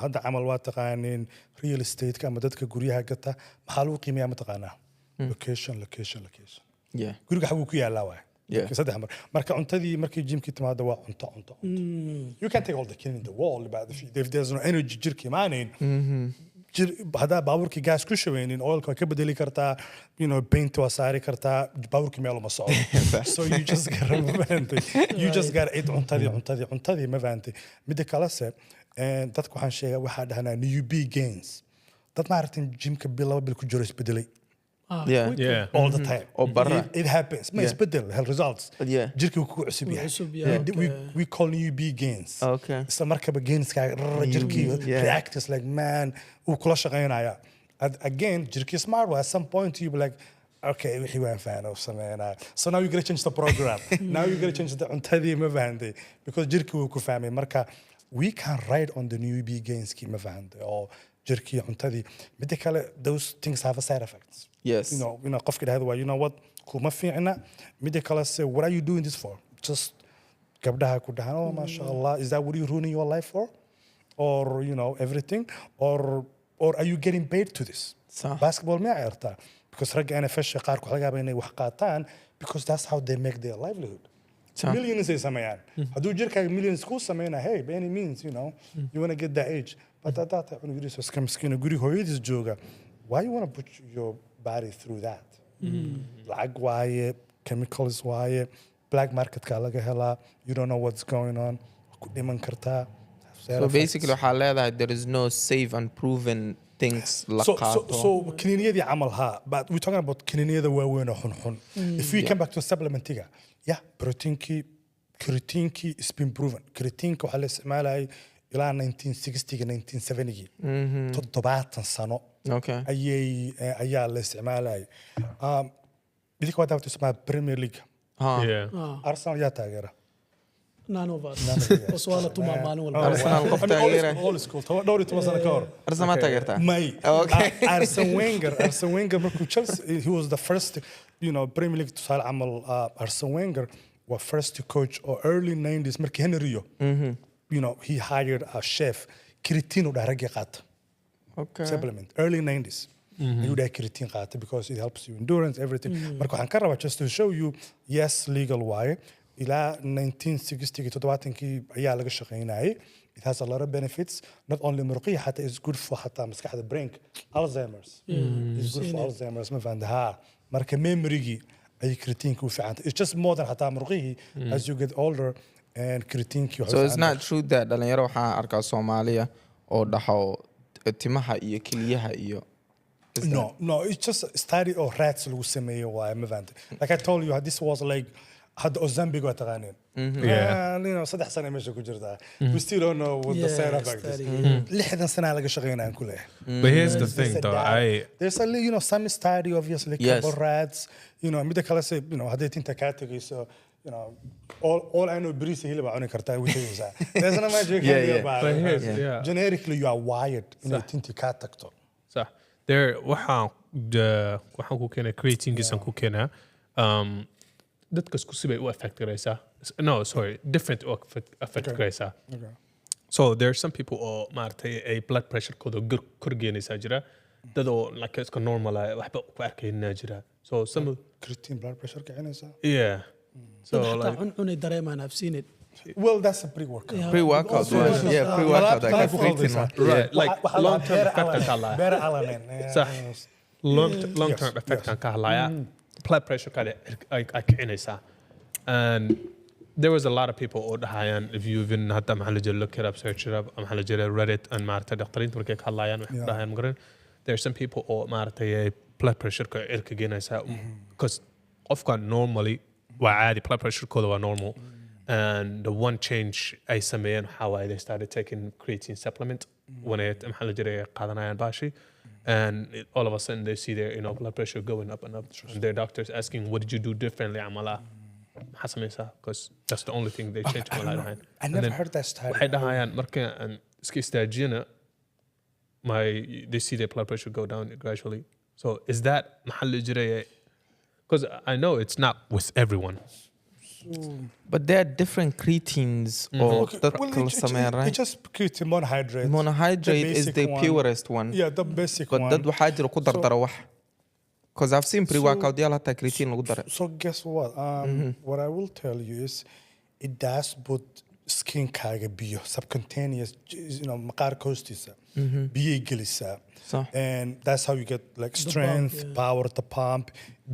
hadda amal waa taqaaneen real estate ka ama dadka guryaha gata maxaa lagu qiimeeyaa ma taqaanaa location
yeah
guriga xaguu ku yaalaa waa
Yeah.
saddex mar marka cuntadii markii gymkii timaado waa cunto you can take all the killing in the world but if there's no energy jirkii maanayn هذا باوركي gas ku shaweynin oilka ka bedeli kartaa paint waa saari kartaa باوركي meel uma socdo so you just got eat cuntadii ma fahamtay midda kale se dadku waxaan sheegaa waxaa dhahnaa newbie gains dad ma aragtin jimka laba bil ku jiro isbedelay all the time it happens ma isbedel hel results jirka ku cusub yahay we call newbie gains isla markaba gains ka jirki reacts like man uu kula shaqeynaya again jirki smart at some point you be like okay wixii waan faano sameeyna so now you got to change the program now you got to change the cuntadii ma fahamtay because jirki uu ku fahmay marka we can ride on the newbie gains ki ma fahamtay oo jirki cuntadii mid kale those things have a side effects
yes
qofka dhahdo waa what kuma fiicna mid kale say what are you doing this for just gabdhaha ku dhahan oh mashallah is that what you ruining your life for or everything or are you getting paid to this basketball ma ciyaartaa because ragga NFL qaar ku laga yaabaa inay wax qaataan because that's how they make their livelihood millions ay sameeyaan haduu jirkaaga millions ku sameeyna hey by any means you want to get that age but that unugris iska miskiin guri hooyadiis jooga why you want to put your body through that lacag waaye chemicals waaye black market ka laga helaa you don't know what's going on ku dhiman kartaa
so basically waxaa leedahay there is no safe and proven things la qaato
so kiniiniyadii camal ha but we talking about kiniiniyada waaweyn oo xun if we come back to supplementiga proteinki creatine is been proven creatine waxa la isticmaalay ilaa 1960 1970 todobaatan sano ayaa la isticmaalay idinka wadaa isticmaal Premier League Arsenal yaa taageera
none of us waswala tuma maalin walba
Arsenal qof taageera
all school dhowr iyo 10 sano ka hor
Arsenal taageerta
may Arsene Wenger markuu Chelsea he was the first Premier League to sal amal Arsene Wenger was first to coach or early 90s markii Henry he hired a chef creatine u dhaaragay qaata supplement early 90s you da creatine qaata because it helps you endurance everything marka waxaan ka rabaa just to show you yes legal way ila 1960 todobaatankii ayaa laga shaqeynayay it has a lot of benefits not only murqiya hata is good for hata maskaxda brain Alzheimer's is good for Alzheimer's ma fahandaha marka memory ay creatine ku fiicanta it's just more than hata murqiyi as you get older and creatine
so it's not true that dhalinyaro waxaan arkaa Soomaaliya oo dhaxo timaha iyo kiliyaha iyo
no it's just a study of rats lagu sameeyo waa ma fahantahay like I told you this was like had Ozempic waa taqaaneen saddex sano meesha ku jirtaa we still don't know what the side effects is 60 sano laga shaqeynaa ku leeyahay
but here's the thing though
there's a some study obviously couple rats mid kale say hadday tinta ka tagayso all I know breeze hilib cuni kartaa wixii there's no magic about it generically you are wired in tinti ka tagto
صح there waxaan ku keenay creatine gisan ku keenaa dadka isku sibay u affect garaysaa different u affect garaysaa so there are some people oo maartay ay blood pressure kooda kor geenaysaa jira dad oo like iska normal ah waxba ku arkayna jira so some
creatine blood pressure ka cinaysaa
so like unay dareemaan I've seen it
well that's a pre-workout
pre-workout like creatine
right like long term effect ka la
better alanin
long term effect ka halaya blood pressure ka ay kicinaysaa and there was a lot of people oo dhahayan if you even hadda maxaa la jira look it up search it up maxaa la jira Reddit and maarta dhaqtariinta markay ka hadlayaan wax dhahayan magaran there are some people oo maarta blood pressure ka irka geenaysaa because qofka normally waa caadi blood pressure kooda waa normal and the one change ay sameeyeen how they started taking creatine supplement when ay maxaa la jira qaadanayaan baashi and all of a sudden they see their blood pressure going up and up and their doctors asking what did you do differently amala hasameysa because that's the only thing they changed my life
I never heard that study
waxay dhahayaan marka aan iska istaajina they see their blood pressure go down gradually so is that maxal jiray because I know it's not with everyone
but there are different creatines or
right? It's just creatine
monohydrate is the purest one
the basic
but
one
dad waxaa jira ku dardaro wax because I've seen pre-workout yaal hata creatine lagu daray
so guess what what I will tell you is it does put skinkaaga biyo subcutaneous maqaarka hoostiisa biyay gelisaa
صح.
and that's how you get like strength
pump, yeah.
power to pump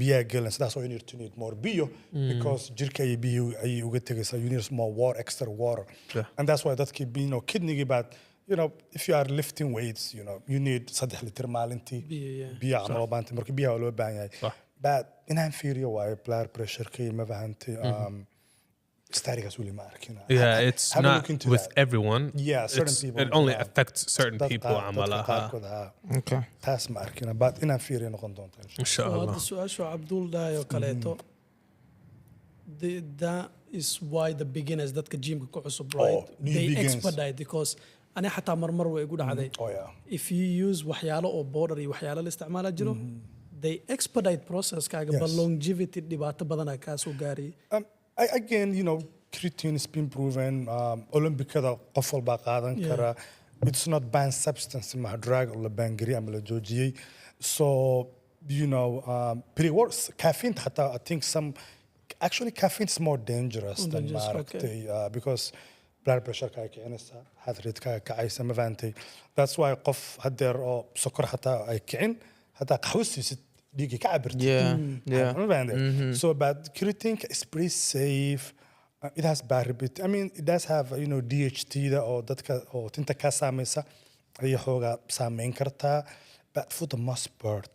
biyaa gelinaysa that's why you need more biyo because jirka ay biyo ay uga tegaysaa you need more water extra water and that's why dadkii kidnigii baad if you are lifting weights you need 3 litir maalintii biyo camal oo baanta marka biyaha loo baahan yahay but inaan fiiriyo waayo blood pressure-kii ma fahantay statigas really marking.
Yeah, it's not with
that.
everyone.
Yeah, certain people.
It only affects certain people.
Okay. That's marking. But in a fear in Gondonta.
Inshallah.
The su'ashu Abdul Dayo Kaleto. That is why the beginners that gym ku cusub right they expedite because أنا حتى مرمر ويقول عادي.
Oh yeah.
If you use وحياله أو border وحياله الاستعمال جلو they expedite process كاجا بالlongevity دبعت بدنا كاسو جاري.
Again, creatine has been proven. Olympic kada qofal ba qaadan kara. It's not banned substance ma drug or bangri ama la joojiyay. So pre-works caffeine حتى I think actually caffeine is more dangerous than maaragtay because blood pressure ka kicinaysa heart rate ka kacaysa ma fahantay. That's why qof hadeer oo sokor حتى ay kicin حتى qaxwasiisid dhiigga ka cabirtay.
Yeah.
So but creatine is pretty safe. It has barbit. I mean, it does have DHT oo dadka oo tinta ka saameysa ay xooga saameyn kartaa. But for the most part,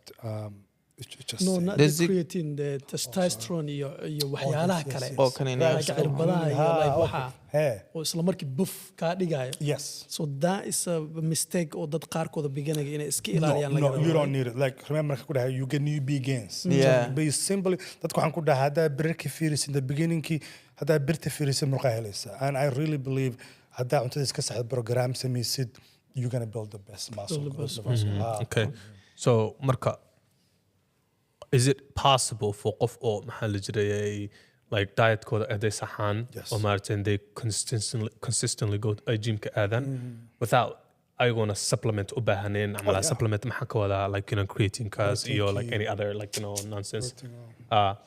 it's just
no, not the creatine, the testosterone iyo waxyaalaha kale.
oo kanina
cirbadaha iyo like waxa oo isla markii buff ka dhigayo.
Yes.
So that is a mistake oo dad qaarkood beginning inay iska ilaaliyaan laga
rabo. No, you don't need it. Like remember ku dhahay you get new begins.
Yeah.
But simply dadku waxaan ku dhahay hada birki firis in the beginning ki hada birta firis murqa helaysa. And I really believe hada cuntada iska saxid program sameysid you're going to build the best muscle.
Okay. So marka is it possible for qof oo maxaa la jiray like diet kooda aday saxan or martin they consistently go to gym ka aadan without ayagona supplement u baahaneen amala supplement maxaa ka wada like creatine cause iyo like any other like nonsense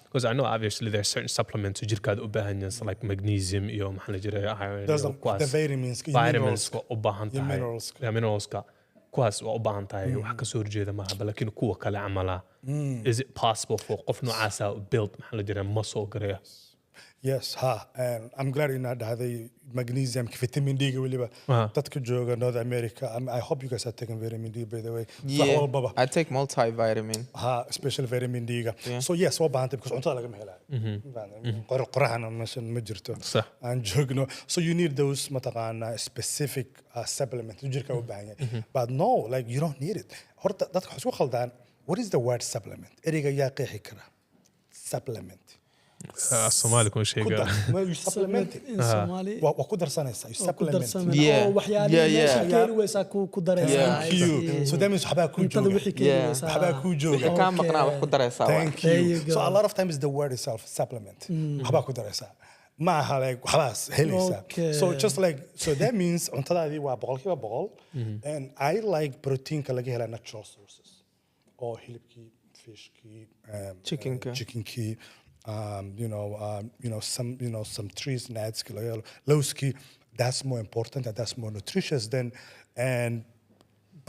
because I know obviously there are certain supplements u jirkaada u baahan yahay like magnesium iyo maxaa la jiray iron
the vitamins
u baahan tahay minerals ka kuwaas waa u baahan tahay wax ka soo horjeeda maaha laakiin kuwa kale camala is it possible for qof noocaasa build maxaa la jiraa muscle gareeya
Yes, and I'm glad you're not having magnesium, vitamin D, that could jog North America. I hope you guys are taking vitamin D, by the way.
Yeah, I take multivitamin.
Special vitamin D. Yeah. So yes, what about because until like so you need those specific supplements. But no, like you don't need it. What is the word supplement? Supplement.
Somali kun sheega
you supplement
in Somali
wa ku darsanaysa you supplement
waxyaalaha ku daraysa
so that means waxba ku jooga waxba ku jooga
ka maqnaa wax ku daraysa
thank you so a lot of times the word itself supplement waxba ku daraysa ma aha like waxbaas helaysa so just like so that means cuntadaadii waa 100% and I like protein ka laga hela natural sources oo hilibkii fishkii chickenkii some trees, nuts, lowski. That's more important and that's more nutritious than and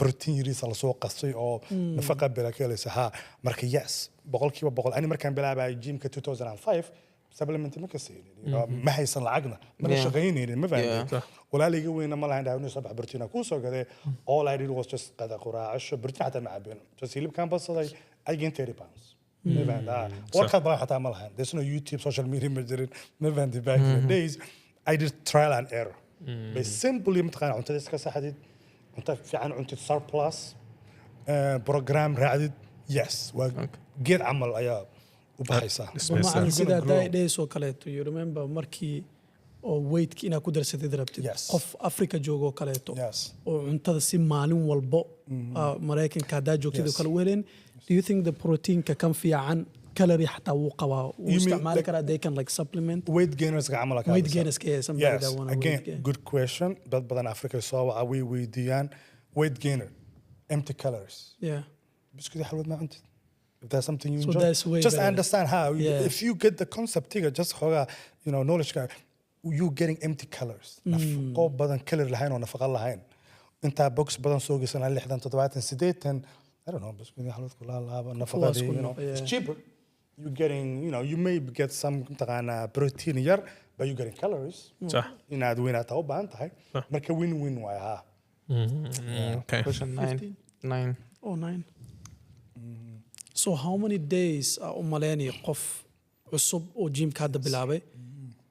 protein is also qasay oo nafaqa bilaakeelisa marka yes boqolkiiba boqol ani markaan bilaabay gymka 2005 supplement ma ka siinin ma haysan lacagna ma shaqaynaynin ma fahantay walaalayga weeyna ma lahayn dhaawno sabax protein ku soo gaday all I did was just qada quraacasho protein hata ma cabin just hilibkan basaday I gained 30 pounds workout baa xataa ma lahayn there's no YouTube social media majirin ma fahantay back in the days I did trial and error but simply mataqaan cuntada iska saxadid cunta fiican cuntid surplus program raadid yes waa geed camal ayaa u baxaysaa
macna sida days oo kale you remember markii oo weight ina ku darsatid rabtid qof Africa joogo kale oo cuntada si maalin walbo Mareykanka hadaa joogtid kala weeleen do you think the protein kan fiican calorie حتى wuu qabaa uu isticmaali karaa they can like supplement
weight gainers ka camal
weight gainers ka somebody that want
again good question dad badan Africa soo waa way weydiiyaan weight gainer empty calories biscuit xalwad ma cuntid if there's something you enjoy just understand how if you get the concept just knowledge you getting empty colors nafaqo badan color lahayn oo nafaqo lahayn inta box badan soo geysana 60 70 I don't know bas mid xalad kula laaba nafaqadii you know it's cheaper you getting you know you may get some taqana protein yar but you getting calories
صح
inaad weynaata u baahan tahay marka win win way ha
okay
Question 9.
Oh, 9. So how many days u maleynaya qof cusub oo gymka hadda bilaabay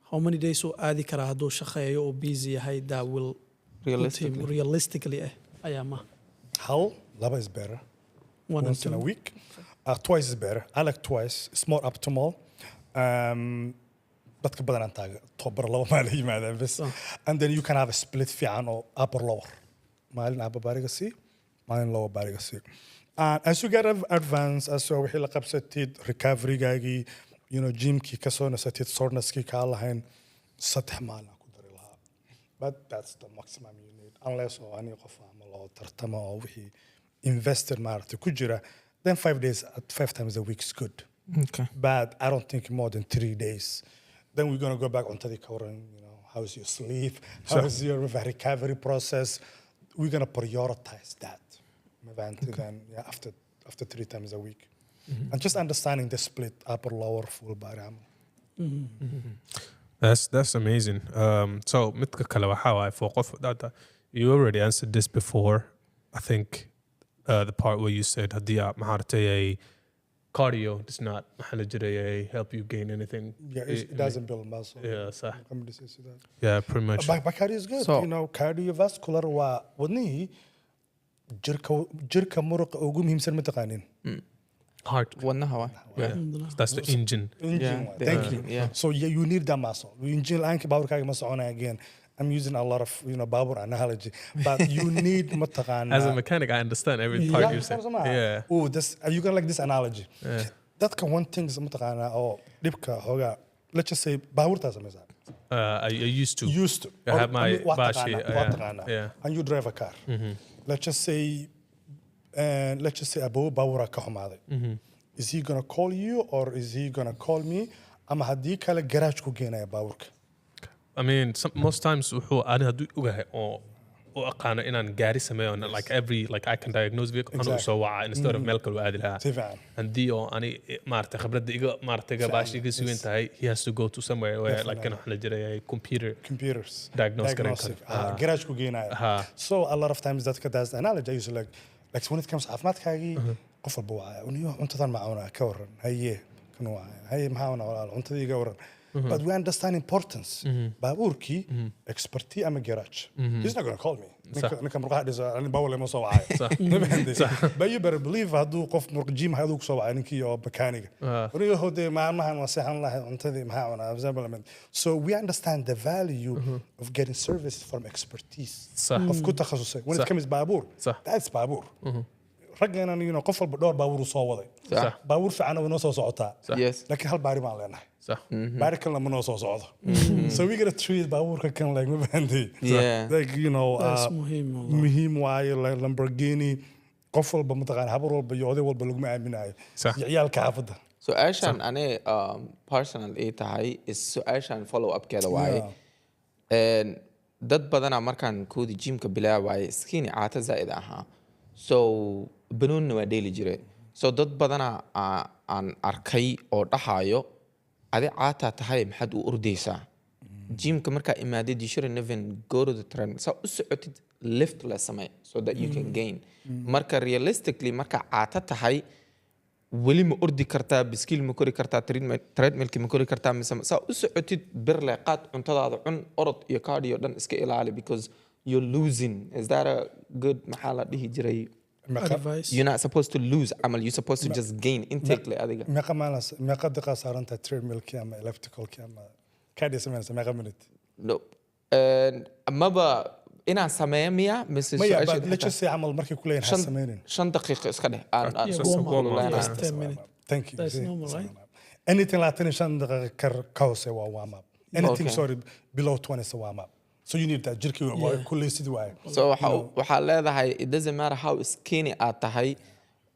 how many days oo aadi karaa hadduu shaqeeyo oo busy yahay that will realistically ayaama
how laba is better
one
once in a week twice is better I like twice it's more optimal dadka badan aan taaga tobar laba maal yimaadaan bas and then you can have a split fiican oo upper lower maalin upper bariga si maalin lower bariga si and as you get advanced as you wixii la qabsatid recovery gaagi you know gymki ka soo nasatid soreness-ki ka lahayn saddex maalin ku dari lahaa but that's the maximum you need unless oo ani qof ama loo tartamo oo wixii investor maaragtay ku jira then 5 days at 5 times a week is good
Okay.
but I don't think more than 3 days then we're going to go back onto the current you know how's your sleep how's your recovery process we're going to prioritize that then yeah after 3 times a week and just understanding the split upper lower full body
That's amazing. So midka kale waxa waay for qof data you already answered this before I think the part where you said hadia maartay cardio does not help you gain anything.
yeah it doesn't build muscle
Yeah, صح.
that.
Yeah, pretty much.
But cardio is good
So-
you know cardiovascular waa wadnihi jirka muruqa ugu muhiimsan ma taqaanin
Heart.
wadnaha waa
Yeah. That's the engine.
engine
Yeah,
thank you
yeah.
so yeah, you need that muscle engine laanka baburkaaga ma soconaya again I'm using a lot of you know babur analogy but you need mataqaana
As a mechanic, I understand every part you say. Yeah.
oh this are you gonna like this analogy
Yeah.
dadka one things mataqaana oo dhibka hoga let's just say baburta sameysa
I used to.
used to
I have my
waa
bashi,
taqaana
yeah.
and you drive a car let's just say abo babura ka xumaaday is he gonna call you or is he gonna call me ama haddii kale garage ku geenaya baburka
I mean, most times wuxuu ani haduu ogahay oo aqaano inaan gaari sameeyo like I can diagnose vehicle
Exactly.
so waca instead of meel kale u aadi lahaa
si fiican
haddii oo ani maaragtay khibradda iga baashi iga sugan tahay he has to go to somewhere where like kan waxa la jiray
computers
Diagnose garan
diagnostic.
karo.
Garage ku geenaya
Aha.
so a lot of times dadka that's the analogy I used to like when it comes caafimaadkaagii qof walba waa uniyo cuntadan ma cunaa ka waran haye kan waa haye maxaa cunaa walaal cuntadii iga waran but we understand importance baabuurkii expertise ama garage he's not going to call me ninka murqaha dhiso ani bawle ma soo wacay but you better believe hadduu qof murq gym haduu ku soo wacay ninkii oo mechaniga uniyo hode maalmahan waa seexan lahayd cuntadii maxaa cunaa example so we understand the value of getting service from expertise qof ku takhasusay when it comes baabuur that's baabuur raggeena you know qof walba dhowr baabuur u soo waday baabuur fiican oo noo soo socotaa
yes
laakiin hal baari baan leenahay
صح.
baari kalena ma noo soo socdo so we gotta treat baabuurka kan like ma fahanti
Yeah.
like you know
That's muhiim wallah.
muhiim waaye like Lamborghini qof walba mataqaan habar walba iyo oday walba laguma aaminayo
صح.
iyo ciyaalka xaafadda
su-aashan ane personal ay tahay is su-aashan follow upkeeda waaye dad badanaa markaan koodi jimka bilaabaye skinny caata zaa'id ahaa so banoonna waa dheeli jire so dad badanaa aan arkay oo dhahayo adi caataa tahay maxaad u ordaysaa jimka markaa imaadid you should never go to the trend saa u socotid lift la samee so that you can gain marka realistically markaa caata tahay weli ma ordi kartaa biskiil ma kori kartaa treadmillki ma kori kartaa mise saa u socotid birle qaad cuntadaada cun orod iyo cardio dhan iska ilaali because you're losing is that a good maxaa la dhihi jiray
Advice.
you're not supposed to lose amal you're supposed to just gain intake le adiga
meeqa daqiiqa saaranta treadmillki ama ellipticalki ama cardio sameynaysa meeqa minute
no maba inaan sameeyo miya mise
maya
su'aasha
but let's just say camal markay ku leeyahay ha sameynin
5 daqiiqo iska dheh
Yeah,
warm up,
warm up.
yeah.
Just 10 minutes.
thank you
That's
See,
normal,
that's
right?
normal. anything labaatan iyo 5 daqiiqo ka hoose waa warm up anything
Okay.
sorry below 20 is a warm up so you need that jirkii waa
Yeah.
kuleysid waaye
so waxaa leedahay it doesn't matter how skinny aad tahay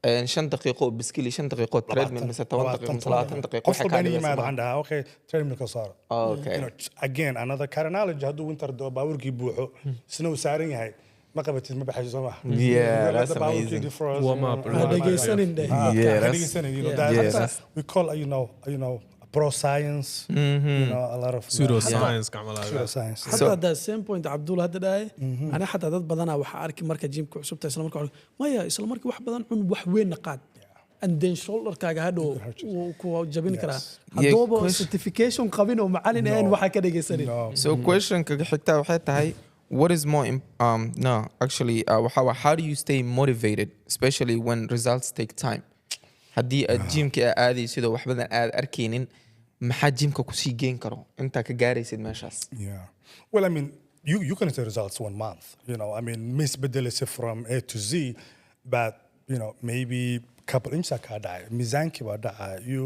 5 دقيقة بسكيلي 5 دقيقة تريدميل مثلا 8 دقيقة مثلا 30 دقيقة
قف بني ما عندها اوكي تريدميل كصار
اوكي
again another carnage هذا وينتر دو باوركي بوحو سنو سارين هاي ما قبلت ما بحاجة صباح
Yeah, that's amazing.
Warm up.
dhegaysanin dheh.
Yeah, that's-
you know
yeah,
that
that's-
we call you know pro science you know a lot of
pseudoscience كعمل هذا.
pseudoscience
حتى هذا same point عبدول هذا داي أنا حتى dad badanaa waxaa arki marka jimka cusubta isla marka maya isla markii wax badan cun wax weyn qaad and then shoulder-kaaga hadhow wuu ku jabin karaa haddooba certification qabin oo macalin ahayn waxaa ka dhegaysanin
So question kaga xigta waxay tahay what is more no actually how do you stay motivated especially when results take time haddii aad jimka aadaysid oo wax badan aad arkaynin maxaa jimka ku sii geen karo inta ka gaaraysid meeshaas
yeah well I mean you can see results 1 month you know I mean miss bedelise from A to Z but you know maybe couple inches ka dhacay miisaanki baa dhacay you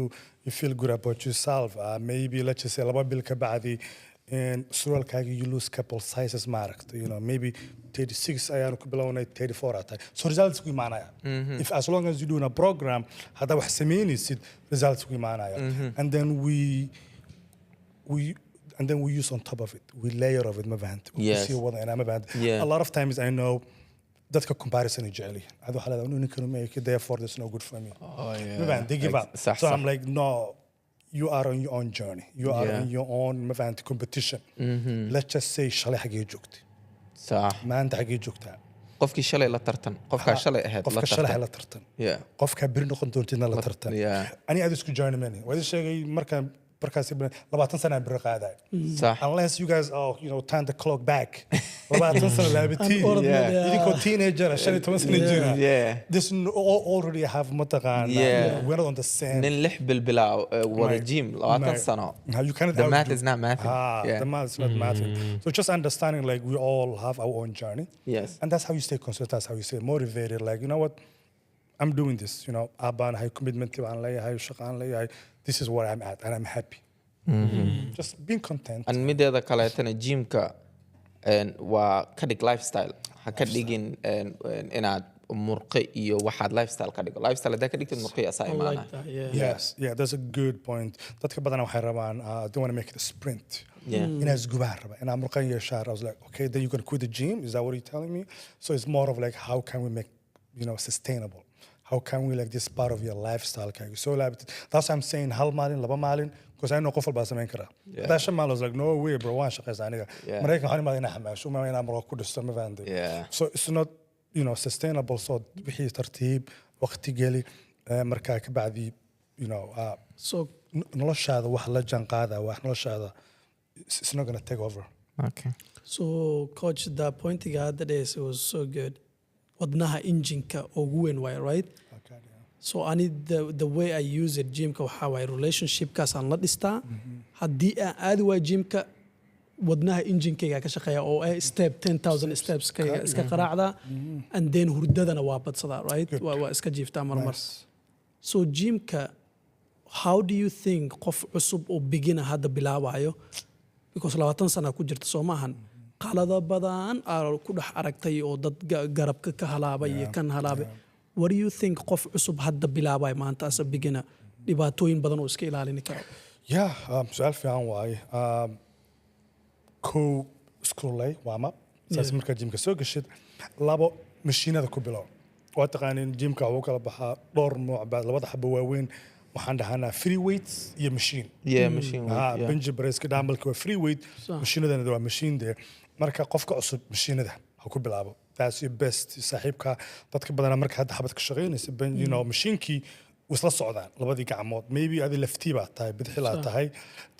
feel good about yourself maybe let's just say laba bil ka bacdi and suralkaaga you lose couple sizes marked you know maybe 36 ayaan ku bilownay 34 atay so results ku imaanaya if as long as you do a program hada wax sameynaysid results ku imaanaya and then we use on top of it we layer of it ma fahant
Yes.
see wada ina ma fahant
Yeah.
a lot of times I know dadka comparison jeceli adu waxa la ninkan ma yake therefore there's no good for me ma fahant they give up
صح
so
صح
I'm like no you are on your own journey you are
Yeah.
on your own ma fahant competition let's just say shalay xagee joogtay
صح
maanta xagee joogtaa
qofkii shalay la tartan qofka shalay ahayd la
qofka shalay
tartan
la tartan
yeah
qofka bir noqon doontina la tartan
yeah
ani aad isku journeyman waa sheegay markaan 20 sano bir qaaday
صح
unless you guys you know turn the clock back 20 sano laabitiin
Yeah.
idinkoo teenager 15 sano jira
yeah
this already have mataqaan
Yeah.
we're not on the same
nin lix bilbilaa wada
Right.
jim 20
Right.
sano
You cannot
the math
outdo-
is not mathing yeah
the math is not mathing so just understanding like we all have our own journey
yes
and that's how you stay consistent that's how you stay motivated like you know what I'm doing this you know abaan hay commitment baan leeyahay shaqaan leeyahay this is where I'm at and I'm happy just being content
an mideeda kaleetana jimka waa ka dhig lifestyle ha ka dhigin inaad murqi iyo waxaad lifestyle ka dhigo lifestyle hadaa ka dhigtid murqi asaa
I
imaana
like that yeah
yes yeah that's a good point dadka badan waxay rabaan they want to make it a sprint
yeah
inaad isgubaan raba inaad murqan yeeshaan I was like okay then you can quit the gym is that what you're telling me so it's more of like how can we make you know sustainable how can we like this part of your lifestyle so like that's what I'm saying hal maalin laba maalin because I know qof walba sameyn kara that shamal was like no way bro waan shaqeysaa aniga mareykan waxaan imaad inaa xamaasho ma inaa marqa ku dhisto ma fahanday
Yeah.
so it's not you know sustainable so wixii tartiib waqti geli markaa ka bacdi you know
so
noloshaada wax la janqaada wax noloshaada it's not going to take over
okay
so coach the point you had that is was so good wadnaha injinka ugu weyn waay right
okay yeah.
so ani the way I use it gymka waxaa waaye relationshipkaas aan la dhistaa haddii aan aadi waayo gymka wadnaha injinkayga ka shaqeeya oo step 10,000 steps kayga iska qaraacda and then hurdadana waa badsadaa right waa iska jiiftaa marmar so gymka how do you think qof cusub oo beginner hadda bilaabayo because 20 sana ku jirta soo maahan qalada badan aad ku dhex aragtay oo dad garabka ka halaabay iyo kan halaabay what do you think qof cusub hadda bilaabay maanta as a beginner dhibaatooyin badan oo iska ilaalin karo
yeah su'aal fiican waaye ko scrollay warm up saas markaa jimka soo gashid labo mashiinada ku bilow waa taqaaniin jimka wuxuu kala baxaa dhowr nooc baad labada xabo waaweyn waxaan dhahanaa free weights iyo machine
yeah machine weight yeah
bench press ka dumbbell waa free weight mashiinadana waa machine de marka qofka cusub mashiinada ha ku bilaabo that's your best saaxiibka dadka badan marka hadda xabad ka shaqeynaysa you know machinkii wasla socdaan labadii gacmood maybe adi laftii baa tahay bidixi laa tahay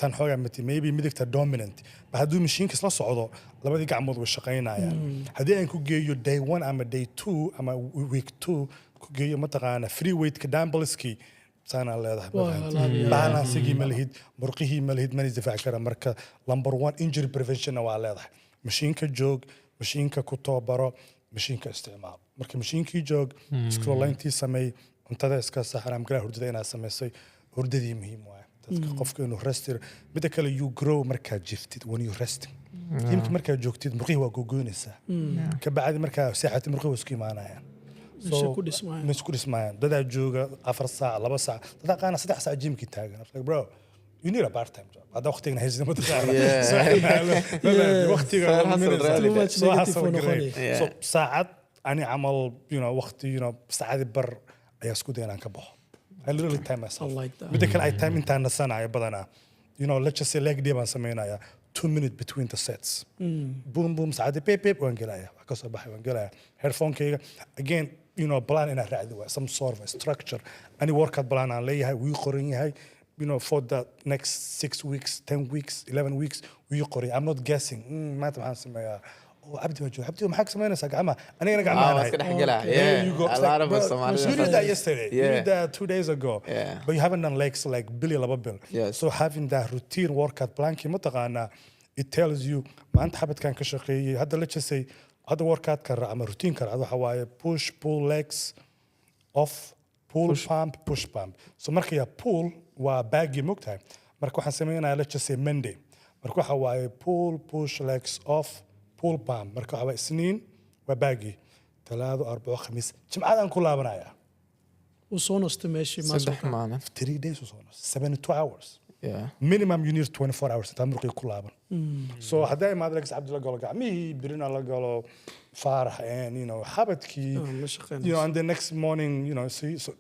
tan xoogaa mati maybe midigta dominant ba hadduu mashiinka isla socdo labadii gacmood way shaqaynayaan haddii aan ku geeyo day 1 ama day 2 ama week 2 ku geeyo mataqaana free weight ka dumbbellskii saanaa leedahay balansigii ma lihid murqihii ma lihid mana isdifaaci kara marka number 1 injury preventionna waa leedahay mashiinka joog mashiinka ku tababaro mashiinka isticmaal marka mashiinkii joog scrollayntii sameey cuntada iska saxaraam kala hurdada inaad samaysay hurdadii muhiim waaye dadka qofka inuu rest mida kale you grow markaad jiftid when you resting jimka markaad joogtid murqihii waa gogoynaysaa ka bacdi markaa seexatid murqihii waa isku imaanayaan
Meesha ku dhismayaan.
meesha ku dhismayaan dadaa jooga 4 saac 2 saac dadaa qaana 3 saac jimkii taagan I'm like bro you need a part time job هذا وقتنا هيزنا متقاعد وقتي
Too much negative for noqonay.
so ساعات أنا عمل وقتي ساعات بر أياسكو دينا كبح I literally time myself
I like that.
بدك كل أي time أنت عندنا سنة يا بدنا let's just say leg day بنسمينا يا 2 minutes between the sets boom boom ساعات بيب وانجلايا كسر بحي وانجلايا headphone كي again plan in a رعد some sort of a structure any workout plan عليه هاي ويقرني هاي for the next 6 weeks 10 weeks 11 weeks ويقري I'm not guessing ما تبغى سميها عبدي ما حق سمينا ساقعمة أنا قاعد
yeah a lot of us
you did that yesterday you
Yeah.
did that 2 days ago
Yeah.
but you haven't done legs like Billy Lababil
Yes.
so having that routine workout plan كي متقانا it tells you ما أنت حبت كان كشقي هذا let's just say هذا workout كرا أما routine كرا هذا حواي push pull legs off pull pump push pump so مركي يا pull وباقي مقتها مركو حنسمينا let's just say Monday مركو حواي pull push legs off pull pump مركو حواي سنين وباقي 3 4 5 جمعة كلها بنايا
Usoo nasto meeshii ma soo
saddex maalin
3 days وصونا 72 hours
yeah
minimum you need 24 hours انت مرقي كلها so هذا ما ادري عبد الله قال قامي برينا الله قالوا فرح and حبتكي
ma shaqeynayso.
and the next morning so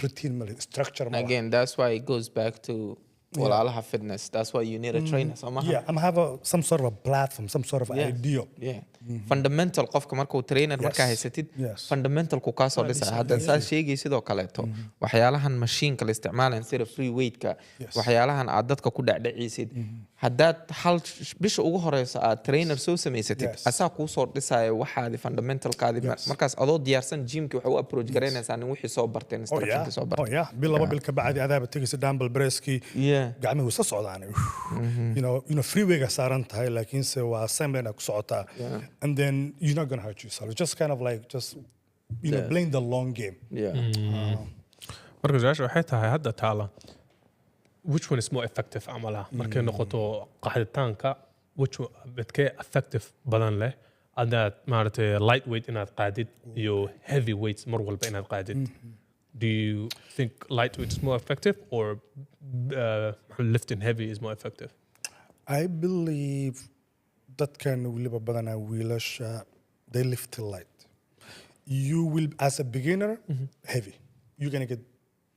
routine structure
again that's why it goes back to Walaalahafitness that's why you need a trainer somehow
yeah I'm have some sort of a platform some sort of
Yeah.
ideal
yeah fundamental qofka markuu trainer markaa haysatid
Yes.
fundamental ku kaasoo dhisa hadda saa sheegay sidoo kaleeto waxyaalahan machine la isticmaalaan sida free weight ka
Yes.
waxyaalahan aad dadka ku dhacdhicisid haddaad hal bisha ugu horeysa aad trainer soo samaysatid
Yes.
asaa kuu soo dhisaya waxaadi fundamentalkaadi markaas adoo diyaarsan gymki waxa u approach garaynaysaa nin wixii soo barteen instructionki soo barteen
yeah bil bil ka bacdi adaaba tagaysa dumbbell presski
yeah
gacmihi wasa socdaan freeway ga saaran tahay laakiinse waa assembly ku socotaa and then you're not going to hurt yourself it's just kind of like just playing the long game
yeah
marka jaasha waxay tahay hadda taala which one is more effective amalaha markay noqoto qaxditaanka which bedkee effective badan leh adaad maaragtay light weight inaad qaadid iyo heavy weights mar walba inaad qaadid do you think light weight is more effective or lifting heavy is more effective
I believe dadkan weliba badanaa wiilasha they lift light you will as a beginner heavy you're going to get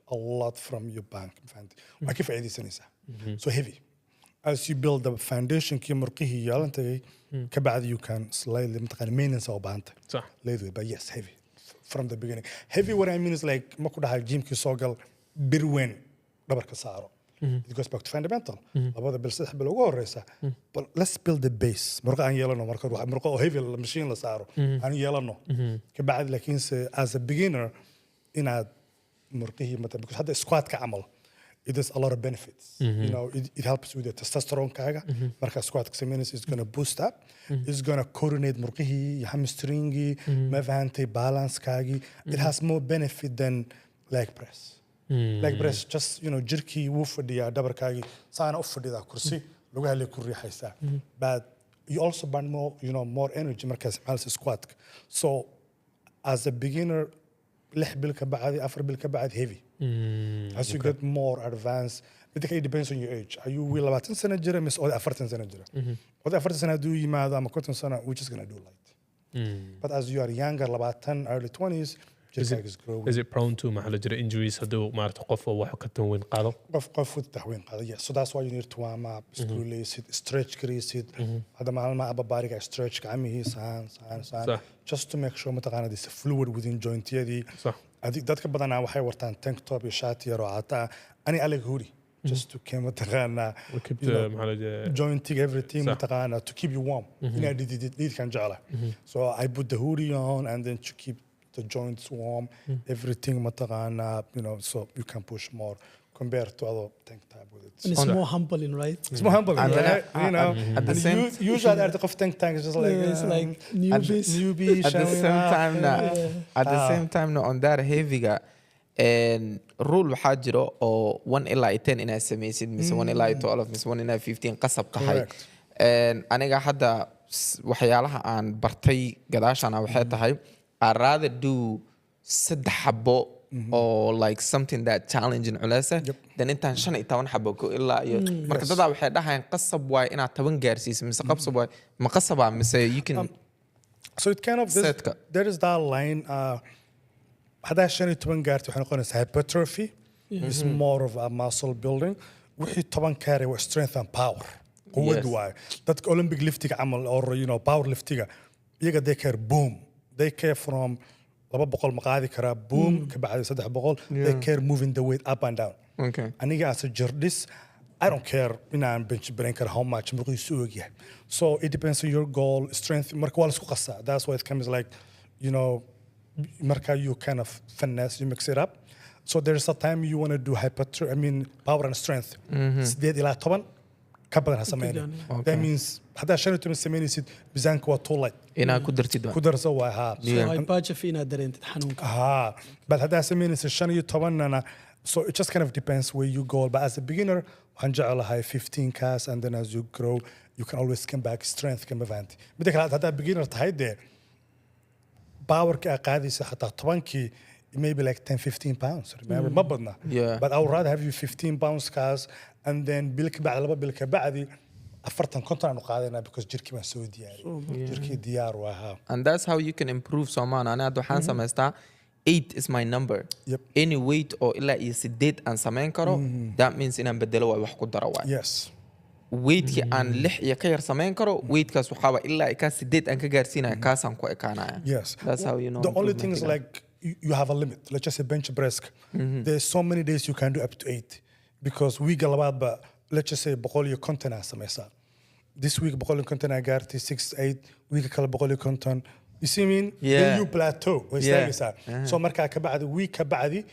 a lot from your bank waa ka faa'iidaysanaysaa so heavy as you build the foundation kii murqihii yeelantay ka bacdi you can slightly mataqaana maintenance oo baahanta
صح
leedahay but yes heavy from the beginning heavy what I mean is like ma ku dhahay gymkii soo gal bir weyn dhabarka saaro it goes back to fundamental labada bil saddex bil ugu horeysa but let's build the base murqa aan yeelano marka wax murqa oo heavy la machine la saaro aan yeelano ka bacdi laakiinse as a beginner inaad murqihii mata because hadda squat ka camal it has a lot of benefits it helps with the testosterone kaaga marka squat ka sameynaysa is going to boost up it's going to coordinate murqihii hamstringi ma fahantay balance kaagi it has more benefit than leg press leg press just jirkii wuu fadhiyaa dhabarkaagii saana u fadhidaa kursi lagu halay ku riixaysaa but you also burn more energy markaas macalisa squat so as a beginner 6 bil ka bacdi 4 bil ka bacdi heavy as you get more advanced it depends on your age are you 20 sano jira mise 40 sano jira 40 sano haduu yimaado ama 50 sano we're just going to do light but as you are younger 20 early 20s
is it prone to maxaa la jira injuries hadduu maarata qof oo wax ka tanweyn qaado
qof uu taxweyn qaado yes so that's why you need to warm up screwlaysid stretch garaysid hadda maalmaha ababaariga stretch gacmihii saan just to make sure mataqaana this fluid within jointyadii adig dadka badanaa waxay wartaan tank top iyo shaati yar oo caataa ani alag huri just to keep mataqaana jointing everything mataqaana to keep you warm inaa dhidkan jecla so I put the hoodie on and then to keep the joints warm everything mataqaana so you can push more compared to other tank type with it
And it's more humbling, right?
it's more humbling
at the same
usually at the tank tank is just like
It's like newbies.
newbie
at the same time at the same time on that heavyga and rule waxaa jiro oo 1 ilaa 10 inaad samaysid mise 1 ilaa 12 mise 1 ilaa 15 qasab tahay aniga hadda waxyaalaha aan bartay gadaashana waxay tahay I rather do saddex xabo or like something that challenging culeysa
Yep.
then intaan 15 xabo ku ilaa iyo marka dadaa waxay dhahayaan qasab waay inaad 10 gaarsiiso mise qasab waay ma qasaba mise you can
So it kind of
Setka.
there is that line. هذا عشان تبان قارت وحنا قلنا hypertrophy is more of a muscle building. وحي طبعا carry و strength and power. قوة
Yes.
واي. that Olympic lifting عمل or you know power lifting. يجا they care boom. They care from لما بقول مقاعد كرا boom كبعد صدق بقول they care moving the weight up and down.
okay
And you guys this, I don't care in a bench breaker how much مرقي سوقي. So it depends on your goal, strength. مركو ولا سوق قصة. That's why it comes like, you know, مركا you kind of finesse, you mix it up. So there's a time you want to do hypertrophy. I mean power and strength. سديد إلى طبعا كبر هسمينه. That means هذا عشان تم سمينه سيد بزانك وطولة.
inaa ku dartid waa
كدر سوا ها.
So hypertrophy inaad dareentid xanuunka.
But هذا سمينه عشان يطبعنا أنا. So it just kind of depends where you go. But as a beginner, هنجعل high 15 cast, and then as you grow, you can always come back strength كم event. بدك هذا beginner تهيدا power كأقادي حتى طبعا كي maybe like 10-15 pounds. Remember ما بدنا.
Yeah.
But I would rather have you 15 pounds cast, and then بلك بعد لما بلك بعدي أفرتن كنت أنا قاعدنا because جركي ما سوي دياري. جركي ديار وها.
and that's how you can improve someone أنا أدو حان سمستا 8 is my number
Yep.
any weight or إلا يسديد أن سمين كرو that means إنان بدلوا وحكو دروا
Yes.
weight كي أن لح يكير سمين كرو weight كاس وحاوة إلا إكا سديد أنك جارسينا كاسان كو إكانا
Yes.
that's how you know
The only thing
improvement
is
كده.
like you have a limit. Let's just say bench press. There's so many days you can do up to 8 because we get about, but let's just say بقول your content as a this week بقول your content I got 6-8 week كلا بقول your content. You see me?
Yeah.
Then you plateau.
Yeah.
So مركا كبعد week كبعدي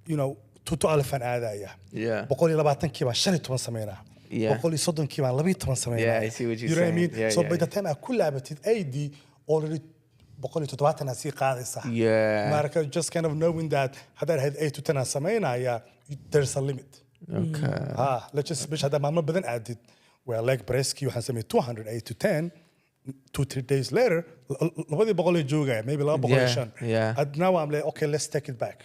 you know تتعرف عن هذا
Yeah.
بقول لي 20 كيما شنو تبغى سمينها.
Yeah.
بقول لي صدق كيما 2 تبغى سمينها.
Yeah, I see what you're
You know what I mean?
saying. Yeah,
So
yeah,
by the time أكل لعبتي أيدي already بقول لي تتبعت أنا سي قاعد صح.
Yeah.
Marka just kind of knowing that هذا had 8 to 10 سمينها there's a limit.
okay
let's just مش هذا معمول بدن عدد where leg press كي وحنسميه 200 8 to 10 2-3 days later لبدي بقول لي جوجا maybe لا بقول لي
Yeah,
شن
yeah.
and now I'm like okay let's take it back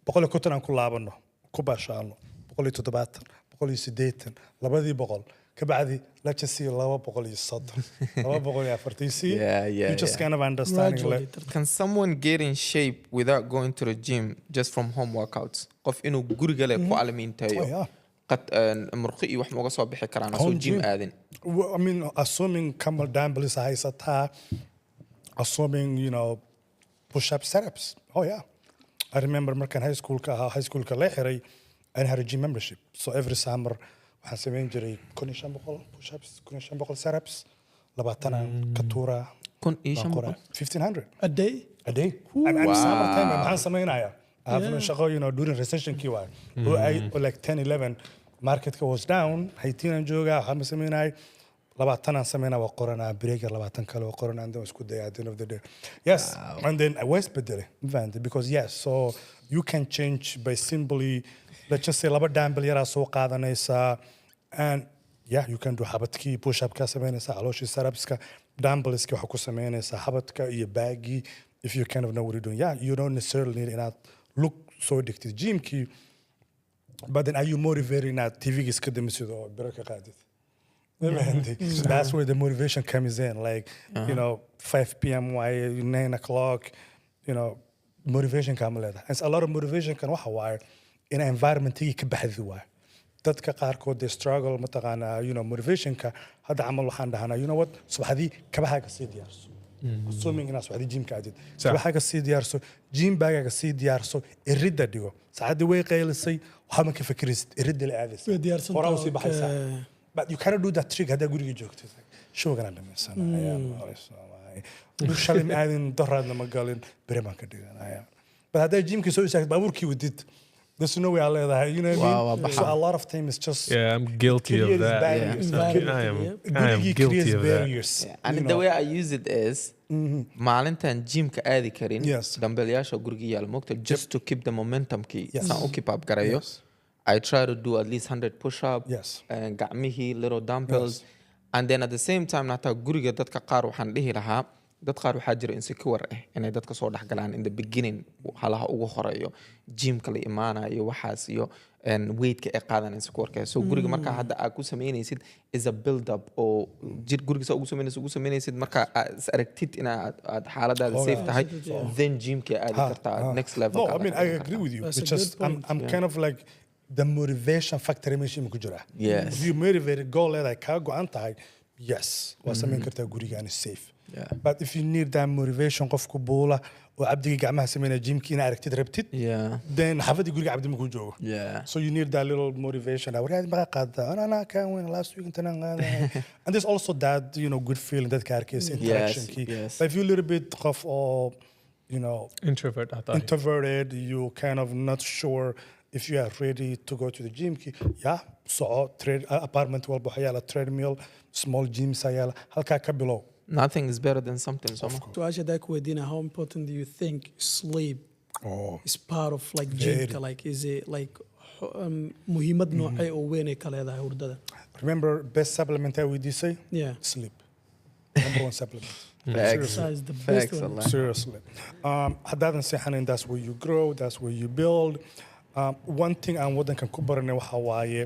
بقول لي كنت أنا كل لعبنا كوبا شانو بقول لي تتبعت بقول لي سديتن لبدي بقول كبعدي let's just see لا بقول لي الصدر لا بقول لي أفرتيسي
Yeah,
you just
yeah.
kind of understanding
Gradually.
like
can someone get in shape without going to the gym just from home workouts qof inuu guriga le ku
Oh,
almiintayo
yeah.
qad murqi iyo wax mooga soo bixi karaan soo
Home
gym
gym.
aadin
I mean, assuming Kamal Dambelis Haisata, assuming, you know, push-up setups. Oh, yeah. I remember American high school Kalehiri, and had a gym membership. So every summer, I had injury, Kuni Shambokol push-ups, Kuni Shambokol setups, Labatana, Katura,
kun iyo shan
Bankora,
boqol
1,500
A day?
a day. And
Wow.
summertime, I'm handsome in Aya. I have
Yeah.
no shako, you know, during recession QI. Like 10, 11, market was down. Haiti and Joga, Hamasaminai, Labatana Samena were Corona, Breaker, Labatan Kalo, Corona, and those good day at the end of the day. Yes. And then I was better, because yes, so you can change by simply, let's just say, Labadambeliera, so Kadanesa, and yeah, you can do Habatki, push up Casamanesa, Aloshi Sarabska, Dambeliska, Hokusamanesa, Habatka, Baggy, if you kind of know what you're doing. Yeah, you don't necessarily need enough look so addicted. Gym key. But then are you motivating that TV is kadem sido beraka qadid. That's where the motivation comes in. Like, you know, 5 p.m. why 9 o'clock, you know, motivation kamalada. And a lot of motivation can waxa wire in an environment تيجي كبحث واي. dadka qaarkood they struggle mataqaana you know motivation ka hada amal waxaan dhahanaa you know what subaxdii kabahaaga sii diyaarso assuming inaad subaxdii gymka aadid kabahaaga sii diyaarso gym bagaaga sii diyaarso iridda dhigo saacadii way qaylisay waxaa ma ka fikiraysid iridda la aadaysa
Way diyaarsan
horaa
tahay,
usii baxaysaa
okay.
but you cannot do that trick haddaa guriga joogtid showgana dhamaysanaya shalay ma aadin daraadna ma galin bere baan ka dhiganaya but haddaa gymka soo istaagtid baabuurkii wadid there's no way I'll let that, you know what I mean? So a lot of times it's just
Yeah, I'm guilty of
creates
that.
barriers.
Yeah.
I am
Gurigi
guilty
creates
of that.
barriers.
and
you
the
know.
way I use it is maalintan gymka aadi karin
Yes.
dambeelyaasha guriga yaal moogta just to keep the momentum kii
Yes.
saan u keep up garayo
Yes.
I try to do at least 100 push-up
Yes.
gacmihii little dumbbells
Yes.
and then at the same time nata guriga dadka qaar waxaan dhihi lahaa dad qaar waxaa jira insecure inay dadka soo dhex galaan in the beginning halaha ugu horeeyo gymka la imaanayo waxaas iyo weightka ay qaadan insecure so guriga marka hadda aad ku sameynaysid is a build up oo guriga ugu sameynaysid marka aad aragtid in aad xaaladaada safe tahay then gymka aad kartaa next level.
No, I mean I agree with you. It's just I'm kind of like the motivation factor mission ku jira.
Yes.
If you motivated goal like ka go'an tahay, yes, waa sameyn kartaa guriga and safe.
Yeah.
But if you need that motivation qofku buula oo abdiga gacmaha sameynaa gymka ina aragtid rabtid, then xafadi guriga abdi ma ku joogo.
Yeah.
So you need that little motivation. Wariyaad ma qaada ana kan weyn last week intana and there's also that good feeling that ka arkaysa interaction key. But if you a little bit of introverted, you kind of not sure if you are ready to go to the gym. So apartment walba waxaa yaala treadmill, small gyms ayaa yaala halkaa ka bilow.
Nothing is better than something.
So Asha Dakwedina, how important do you think sleep is part of like gym? Like is it like muhiimad noocay oo weyn ay ka leedahay hurdada?
Remember best supplement I would say?
Yeah.
Sleep. Number one supplement.
Exercise the best one.
Seriously. Haddaadan seexanin, that's where you grow, that's where you build. One thing aan wadankan ku baranay waxaa waaye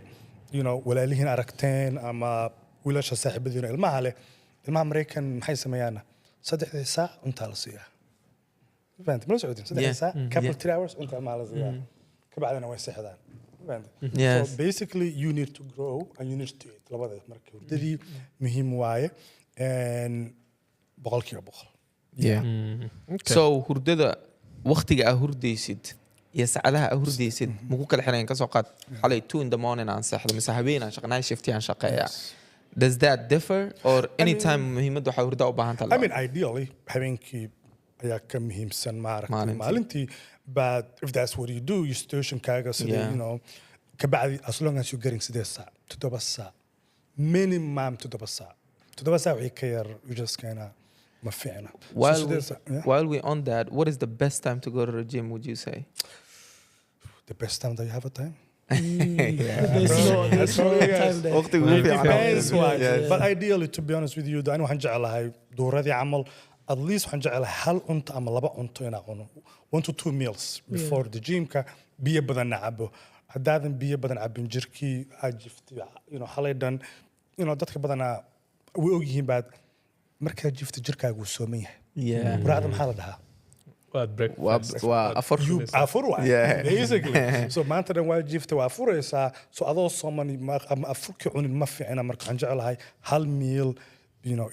walaalihiin aragteen ama wiilasha saaxiibadiina ilmaha leh ilmaha Mareykan maxay sameeyaan 3 saac cunta la siiyaa. Fahanta ma socodin 3 saac couple 3 hours cunta ma la siiyaa. Ka bacdina way seexdaan. So basically you need to grow and you need to eat labada marka hurdadii muhiim waaye and boqolkiiba boqol.
So hurdada waqtiga aad hurdaysid iyo saacadaha aad hurdaysid muku kala xireen ka soo qaad xalay 2 in the morning aan seexdo mise habeen aan shaqnaa shift aan shaqeeyaa. Does that differ or anytime muhiimadu waxa hurda u baahan tahay?
I mean ideally habeenkii ayaa ka muhiimsan maalintii but if that's what you do you station kaaga sida ka bacdi as long as you getting 7 saac 7 saac minimum 7 saac 7 saac wixii ka yar you just kind of ma fiicna.
While we on that, what is the best time to go to the gym, would you say?
The best time that you have a time?
There's no time there.
But ideally, to be honest with you, أنا waxaan jeclahay dooradii camal at least waxaan jeclahay hal cunto ama laba cunto inaan cuno 1 to 2 meals before the gymka biyo badan cabo haddaadan biyo badan cabin jirkii aad jifti xalay dhan dadka badanaa way ogyihiin baad markaa jifta jirkaagu sooman yahay buraacda maxaa la dhahaa basically so maanta dhan waa jifta waa furaysaa so adoo sooman ama afurkii cunin ma fiicina marka waxaan jeclahay hal meal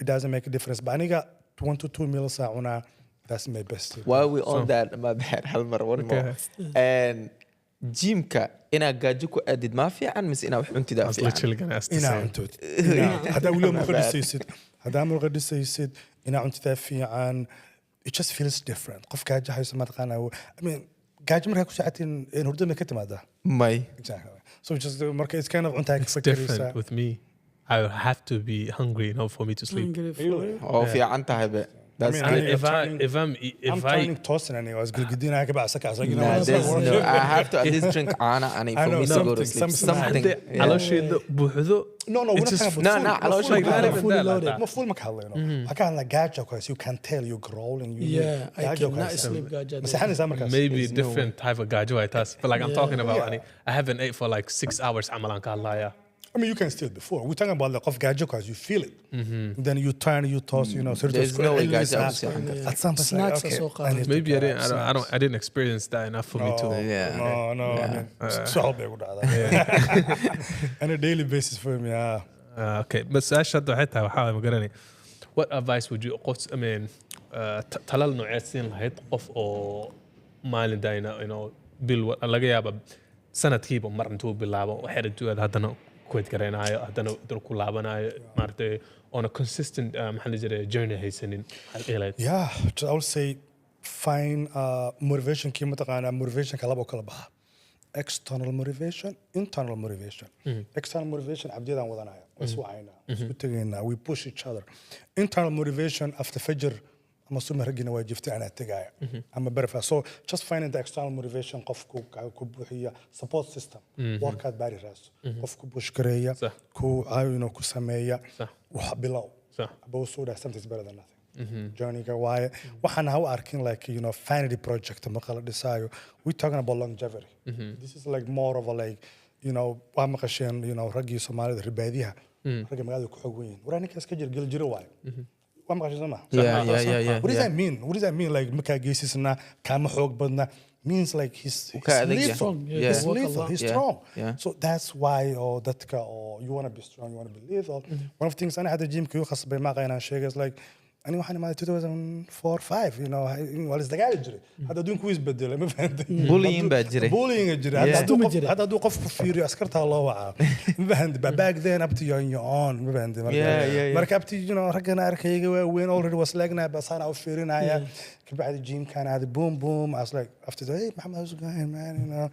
it doesn't make a difference but aniga 1 to 2 meals a cunaa that's my best.
While we on that my bad hal mar one more and gymka inaa gaajo ku aadid ma fiican mise inaa wax cuntidaa fiican
inaa cuntid haddaa weliba muqa dhisaysid inaa cuntidaa fiican it just feels different qof gaajo hayso ma taqaanaa I mean gaajo markaa ku saacatiin hurdada ma ka timaadaa
may
exactly so just marka it's kind of cuntaa ka fakaraysaa.
Different with me. I would have to be hungry for me to sleep.
oo fiican tahay be.
That's if I'm
turning tossing and I was good I
have to at least drink ana and for me to go to sleep something
no
it's just
no full ma kahadlayno waxa la gaajo cuz you can tell you growling
I cannot sleep gaajo.
Maybe different type of gaajo but like I'm talking about I haven't ate for like 6 hours amalan ka hadlaya.
I mean, you can still before. We're talking about like of gajo because you feel it. Then you turn, you toss, So
there's no way gajo.
At some point,
snacks
like,
okay.
Maybe I didn't experience that enough for me to.
No. I mean, so I'll be able to do that. On a daily basis for me,
okay, but Sasha, how am I going? What advice would you? I mean, talal nooceen lahayd qof oo maalin dayna bil laga yaabo sanadkiiba mar intuu bilaabo waxay rajaad haddana quit gareenayo haddana dul ku laabanayo maartay on a consistent journey haysanin
I would say find motivation kii mataqaana motivation ka labo kala baxa external motivation internal motivation external motivation abdiyadan wadanaya waswaayna isku tagayna we push each other internal motivation after fajr ama suma ragina waa jifta ana tagaya ama barfa so just finding the external motivation qofku ku buuxiya support system workout body rest qofku push gareeya ku ku sameeya wax bilow about so that something is better than nothing. journey-ga waaye waxaan ha u arkin like you know vanity project marka la dhisaayo we talking about longevity this is like more of a like you know waa maqasheen you know raggii Soomaalida ribaadiyaha ragga magaalada ku xog weyn waraa ninkaas ka jir jiro waaye waa maqasheen sama
yeah.
what does that mean like marka geesisna kama xoog badna means like he's
strong.
he's lethal. He's strong.
Yeah.
So that's why datka you want to be strong, you want to be lethal. One of the things I had a gym كيو خاص بما قينا شيء is like أنا واحد ما 2004 5 you know ولا استقال جري هذا دون كويس بدل ما فهمت
bullying بجري
جري هذا دو قف كفيري أسكرتها الله وعاء ما فهمت back then up to you on ما فهمت مركبتي you know رجعنا أركيجي وين already وصلنا بس أنا أوفيرين هيا بعد الجيم كان هذا بوم بوم I was like after that hey محمد how's it going man you know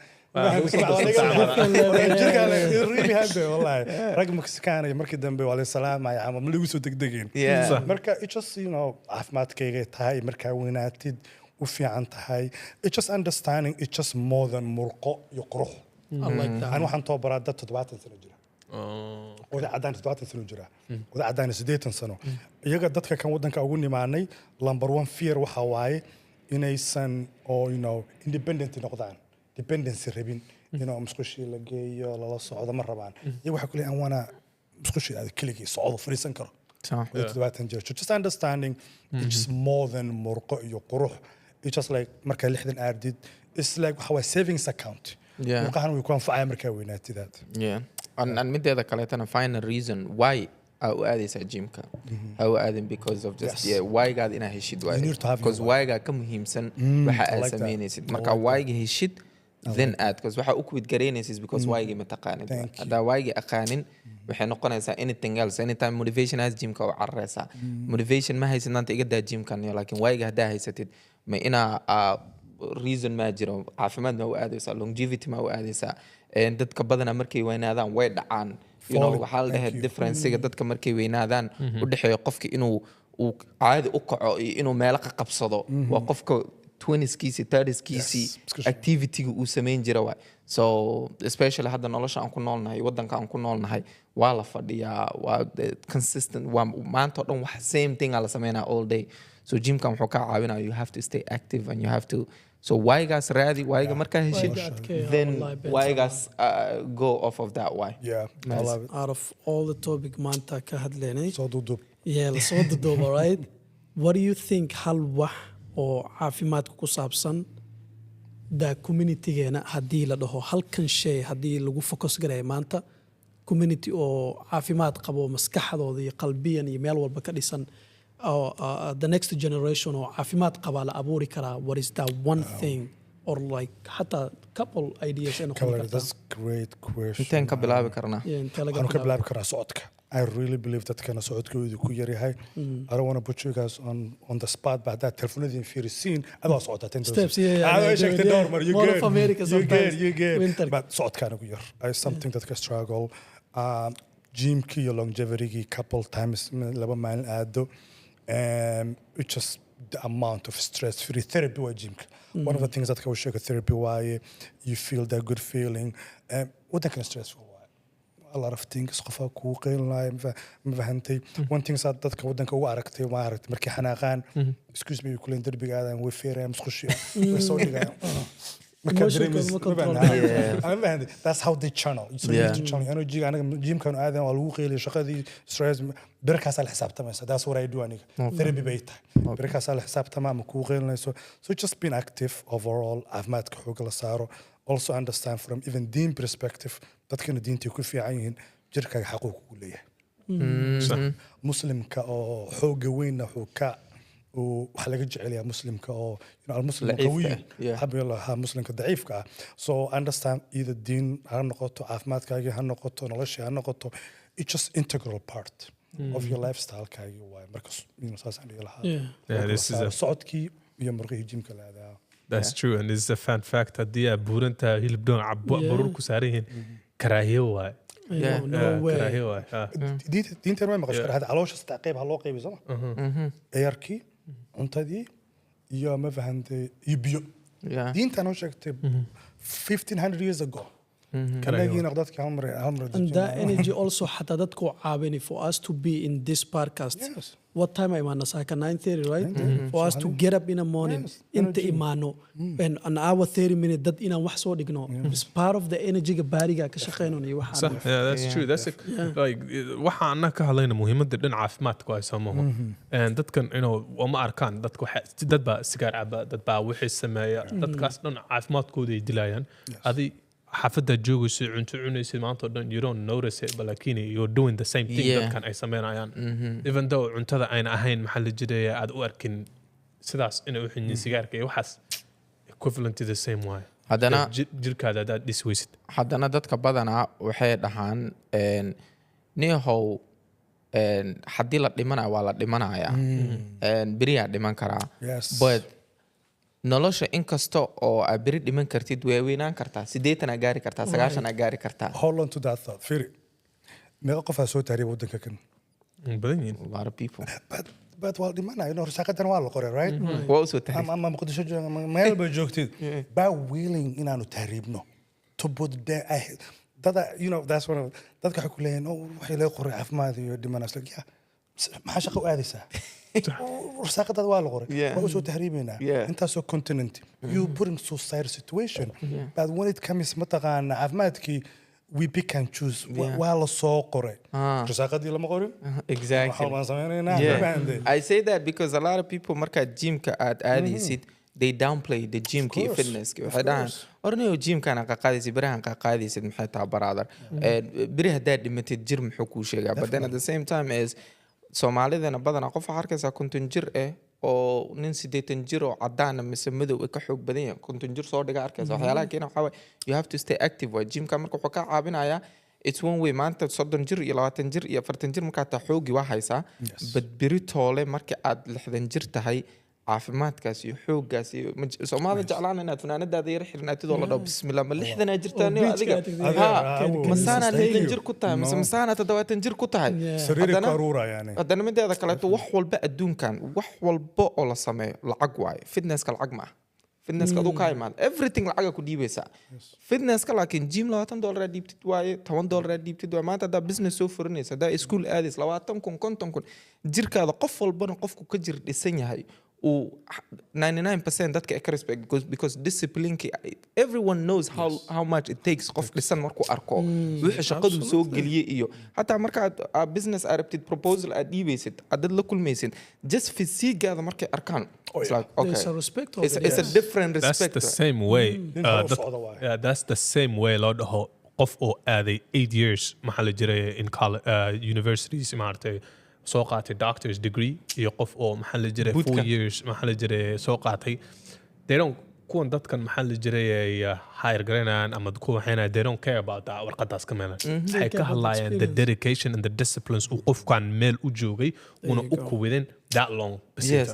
really happy والله رقم مكسيكان مركي دنبي وعليه السلام يا عم ملي وسو دقدقين مركا it just you know عافمادكيغي tahay marka weynaatid u fiican tahay it just understanding it just more than murqo iyo qurux
I like that.
أنا waxaan tobaraa dad 70 sano jira wada cadaan 70 sano jira wada cadaan 80 sano iyaga dadka kan wadanka ugu nimaanay number 1 fear waxa waaye inaysan oo you know independent noqdaan dependency rabin you know musqushi la geeyo la socdo ma rabaan iyaga waxa kale aan wana musqushi aad kaliya socdo fariisan karo just understanding it's just more than murqo iyo qurux it's just like marka 60 aardid it's like waxa waa savings account murqahan way ku anfacay marka weynaatidaad
and mideeda kaleetana final reason why u aadaysa gymka how aadin because of just why gaad ina heshid because why ga ka muhiimsan waxa aad sameynaysid marka why ga heshid then aad because waxa u kuwid gareynaysid because why ga mataqaanid hada why ga aqaanin waxay noqonaysaa anything else anytime motivation as gymka oo carreysa motivation ma haysananta iga daa gymkan laakiin why ga hada haysatid ma ina reason ma jiro caafimaad ma u aadaysa longevity ma u aadaysa dadka badana markay weynaadaan way dhacaan you know waxa la dhahay difference-ga dadka markay weynaadaan u dhaxeeyo qofka inuu uu caadi u kaco iyo inuu meel ka qabsado waa qofka 20s-kiisi 30s-kiisi activity-ga uu sameyn jira waay so especially hadda nolosha aan ku noolnahay wadanka aan ku noolnahay waa la fadhiyaa waa consistent waa maanta oo dhan wax same thing ala sameynaa all day so gymka wuxuu ka caawinaa you have to stay active and you have to so why guys ready why ga marka heshid then why guys go off of that why
I love it
out of all the topic maanta ka hadlaynay
soo dudub
so dudub right what do you think hal wax oo caafimaadka ku saabsan da community-geena haddii la dhaho halkan shay haddii lagu focus garay maanta community oo caafimaad qabo maskaxdooda iyo qalbiyan iyo meel walba ka dhisan the next generation or caafimaad qaba la abuuri karaa what is that one thing or like hatta couple ideas in
that's great question
intaan ka bilaabi karnaa
waxaan ka bilaabi karaa socodka I really believe that kana socodkoodu ku yar yahay I don't want to put you guys on the spot but that telefonadii fiirisiin adoo socota 10
steps
I checked the door you
good of America sometimes
you get but socodkana ku yar is something that can struggle gymki iyo longevity couple times laba maalin aado it's just the amount of stress free therapy wa gymka one of the things that can show therapy why you feel that good feeling what that can stressful a lot of things qofa ku qeylnay ma fahantay one thing saad dadka wadanka ugu aragtay ma aragtay markii xanaaqaan excuse me you kulen darbigaada way feerayaan musqushi way soo dhigayaan that's how they channel so you need to channel energy anaga gymkan aadan waa lagu qeylay shaqadii stress birkaas la xisaabtamaysa that's what I do aniga therapy bay tahay birkaas la xisaabtama ma ku qeylnayso so just being active overall caafimaadka xoog la saaro also understand from even deen perspective dadkana diinta ku fiican yihiin jirkaaga xaquuq u leeyahay muslimka oo xooga weyn wuxuu ka waxa laga jecel yahay muslimka oo muslim qawi habiyallah muslimka daciifka so understand either deen ha noqoto caafimaadkaaga ha noqoto nolosha ha noqoto it's just integral part of your lifestyle kaaga waa markaas saasaan dhihi lahaa
this is a
socodkii iyo marqii jimka laadaa
That's true, and it's a fun fact that the buranta hilbdon barur ku saarihin karaahiyo waay karaahiyo waay
diinta ma maqasho hada caloosha saddex qayb ha loo qaybiyo soo airki cuntadii iyo ma fahantay iyo biyo diinta noo sheegtay 1500 years ago كلاقي نقدتك عمر
And that energy also حتى dadku caawini for us to be in this podcast.
Yes.
What time ay imaano saaka 9:30, right? For us to get up in the morning.
Yes,
Inta
energy.
imaano and an hour 30 minutes dad inaan wax soo dhigno. It's part of the energy ga baariga ka shaqeynayno iyo waxa.
صح yeah that's true that's like waxa anna ka hadlayna muhiimadda dhan caafimaadka ay sameeyo and dadkan wama arkaan dadku dad baa sigaar caba dad baa wixii sameeya dadkaas dhan caafimaadkooda ay dilayaan adi xafada joogaysa cunto cunaysa maanta dhan you don't notice it but like you're doing the same thing dadkan ay sameeyaan even though cuntada ayna ahayn maxaa la jiray aad u arkin sidaas inay u xinin sigaarka iyo waxaas equivalent to the same way
haddana
jirkaada dad diswaysid
haddana dadka badanaa waxay dhahaan neehow haddii la dhimanayo waa la dhimanayaa beriyaa dhiman karaa
Yes.
but nolosha inkasta oo aad beri dhiman kartid way weynaan kartaa 80 gaari kartaa 90 gaari kartaa
hold on to that thought Firi meeqa qof soo taariib wadanka kan
badan yihiin
a lot of people
but waa dhimanaya rasaaqadan waa la qoray right
waa soo tahay
ama muqdisho jooga meel ba joogtid ba willing inaanu taariibno to put dada that's one of dadka waxa ku leeyahay waxay la qoray caafimaad iyo dhimanaas like maxaa shaqo u aadaysaa rasaaqada waa la qoray waa soo tahriibina intaasoo continent you put in society situation but when it comes mataqaana caafimaadkii we pick and choose waa la soo qoray rasaaqadii lama qorin
exactly
waxaan sameeynaa
I say that because a lot of people marka gymka aad aadaysid they downplay the gym ki fitness ki waxay dhahaan ornayo gymkana qaqaadaysid barahan qaqaadaysid maxay taa brother bari hadaa dhimatid jir muxuu ku sheegaa but then at the same time is Soomaalidana badana qof arkaysa konton jir oo nin 80 jir oo cadaan mise madow ka xoog badan yahay konton jir soo dhiga arkaysa waxyaalaha keena waxa way you have to stay active waa gymka marka wuxuu ka caawinayaa it's one way maanta 30 jir iyo 20 jir iyo 40 jir marka taa xoogi waa haysaa but biritoole marka aad 60 jir tahay caafimaadkaas iyo xooggaas iyo Soomaalida jeclaan inaad fanaanadaada yar xirnaatid oo la dhaw bismillah ma 60 jirtaan adiga masaana 60 jir ku tahay masaana 70 jir ku tahay
sariir karuura yani
haddana mideeda kale wax walba adduunkan wax walba oo la sameeyo lacag waaye fitnesska lacag ma fitnesska adu ka imaad everything lacag ku dhiibaysa fitnesska laakiin gym $20 dhiibtid waaye $10 dhiibtid waaye maanta da business soo furinaysa da school aadis 20 kun 50 kun jirkaada qof walbana qofku ka jir dhisan yahay 99% dadka ka respect because discipline everyone knows how much it takes qof dhisan markuu arko wixii shaqadu soo galiyay iyo hatta marka business arabtid proposal aad dhiibaysid aad la kulmaysid just physique-gaada markay arkaan it's like okay
There's a respect
it's a different respect
that's the same way that's the same way loo dhaho qof oo aaday 8 years maxaa la jiray in universities maartay soo qaatay doctor's degree iyo qof oo maxaa la jiray 4 years maxaa la jiray soo qaatay they don't kuwan dadkan maxaa la jiray higher granaan ama kuwa waxayna they don't care about that warqadaas ka meelan waxay ka hadlayaan the dedication and the disciplines uu qofkan meel u joogay una u kuwidin that long
yes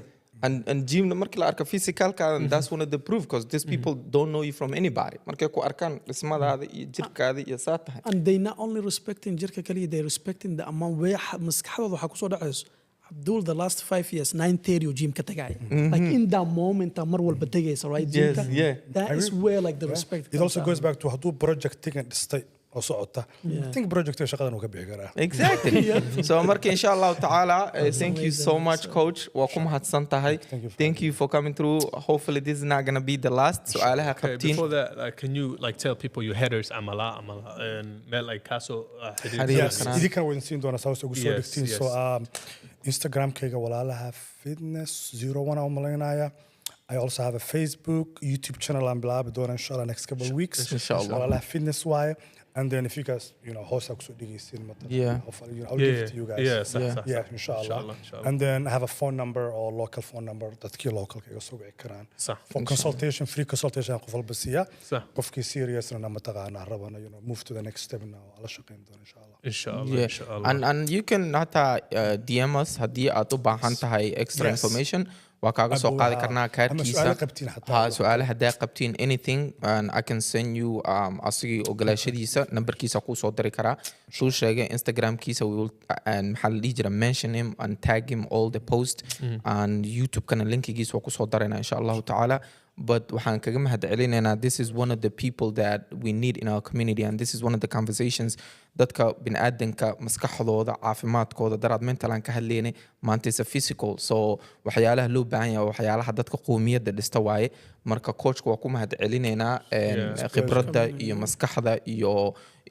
and gym markii la arka physical ka that's one of the proof because these people don't know you from anybody markay ku arkaan dhismadaada iyo jirkaada iyo saatahay
and they not only respecting jirka kaliya they respecting the amount way maskaxdooda waxa ku soo dhacayso Abdul the last 5 years 9:30 gym ka tagay like in that moment mar walba tagaysa right gym that is where like the respect
it also goes back to hadu project tigan dhistay oo socota I think project shaqadan uu ka bixi karaa
exactly so marka insha Allah taala thank you so much coach waa ku mahadsan tahay thank you for coming through hopefully this is not going to be the last su'aalaha qabtiin
before that can you like tell people your headers amala and like kaso
idin kan weyn siin doona saas ugu soo dhigtiin so Instagram-kayga Walaalahafitness 01 oo malaynaya I also have a Facebook, YouTube channel I'm blab doing inshallah next couple of weeks.
Inshallah.
Walaalahafitness why. And then if you guys, host up so I'll give it to you guys. Yeah, inshallah. And then I have a phone number or local phone number that's key local so for consultation, free consultation qofal basiya. Qofki serious na mataqana rabana move to the next step now. Allah shaqeyn doon inshallah.
And you can hata DM us hadii aad u baahan tahay extra information. waa kaaga soo qaadi karnaa kaarkiisa su'aalaha hadaa qabtiin anything and I can send you asigii ogolaashadiisa numberkiisa ku soo diri karaa suu sheegay Instagram-kiisa we will and maxaa la dhihi jira mention him and tag him all the post and YouTube kana linkigiisa waa ku soo darayna insha Allah taala but waxaan kaga mahadcelinaynaa this is one of the people that we need in our community and this is one of the conversations dadka bini'aadanka maskaxdooda caafimaadkooda daraad mental aan ka hadlaynay maanta is a physical so waxyaalaha loo baahan yahay waxyaalaha dadka qoomiyadda dhista waaye marka coachka waa ku mahadcelinaynaa khibradda iyo maskaxda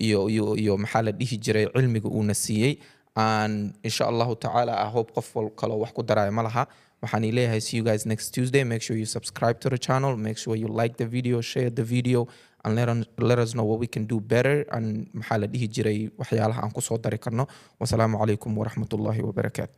iyo maxaa la dhihi jiray cilmiga uuna siiyey and insha allahu tacaala I hope qof kaloo wax ku daraayo ma laha waxaan leeyahay see you guys next Tuesday make sure you subscribe to the channel make sure you like the video share the video and let us know what we can do better and maxaa la dhihi jiray waxyaalaha aan ku soo dari karno wasalaamu calaykum waraxmatullaahi wabarakaatu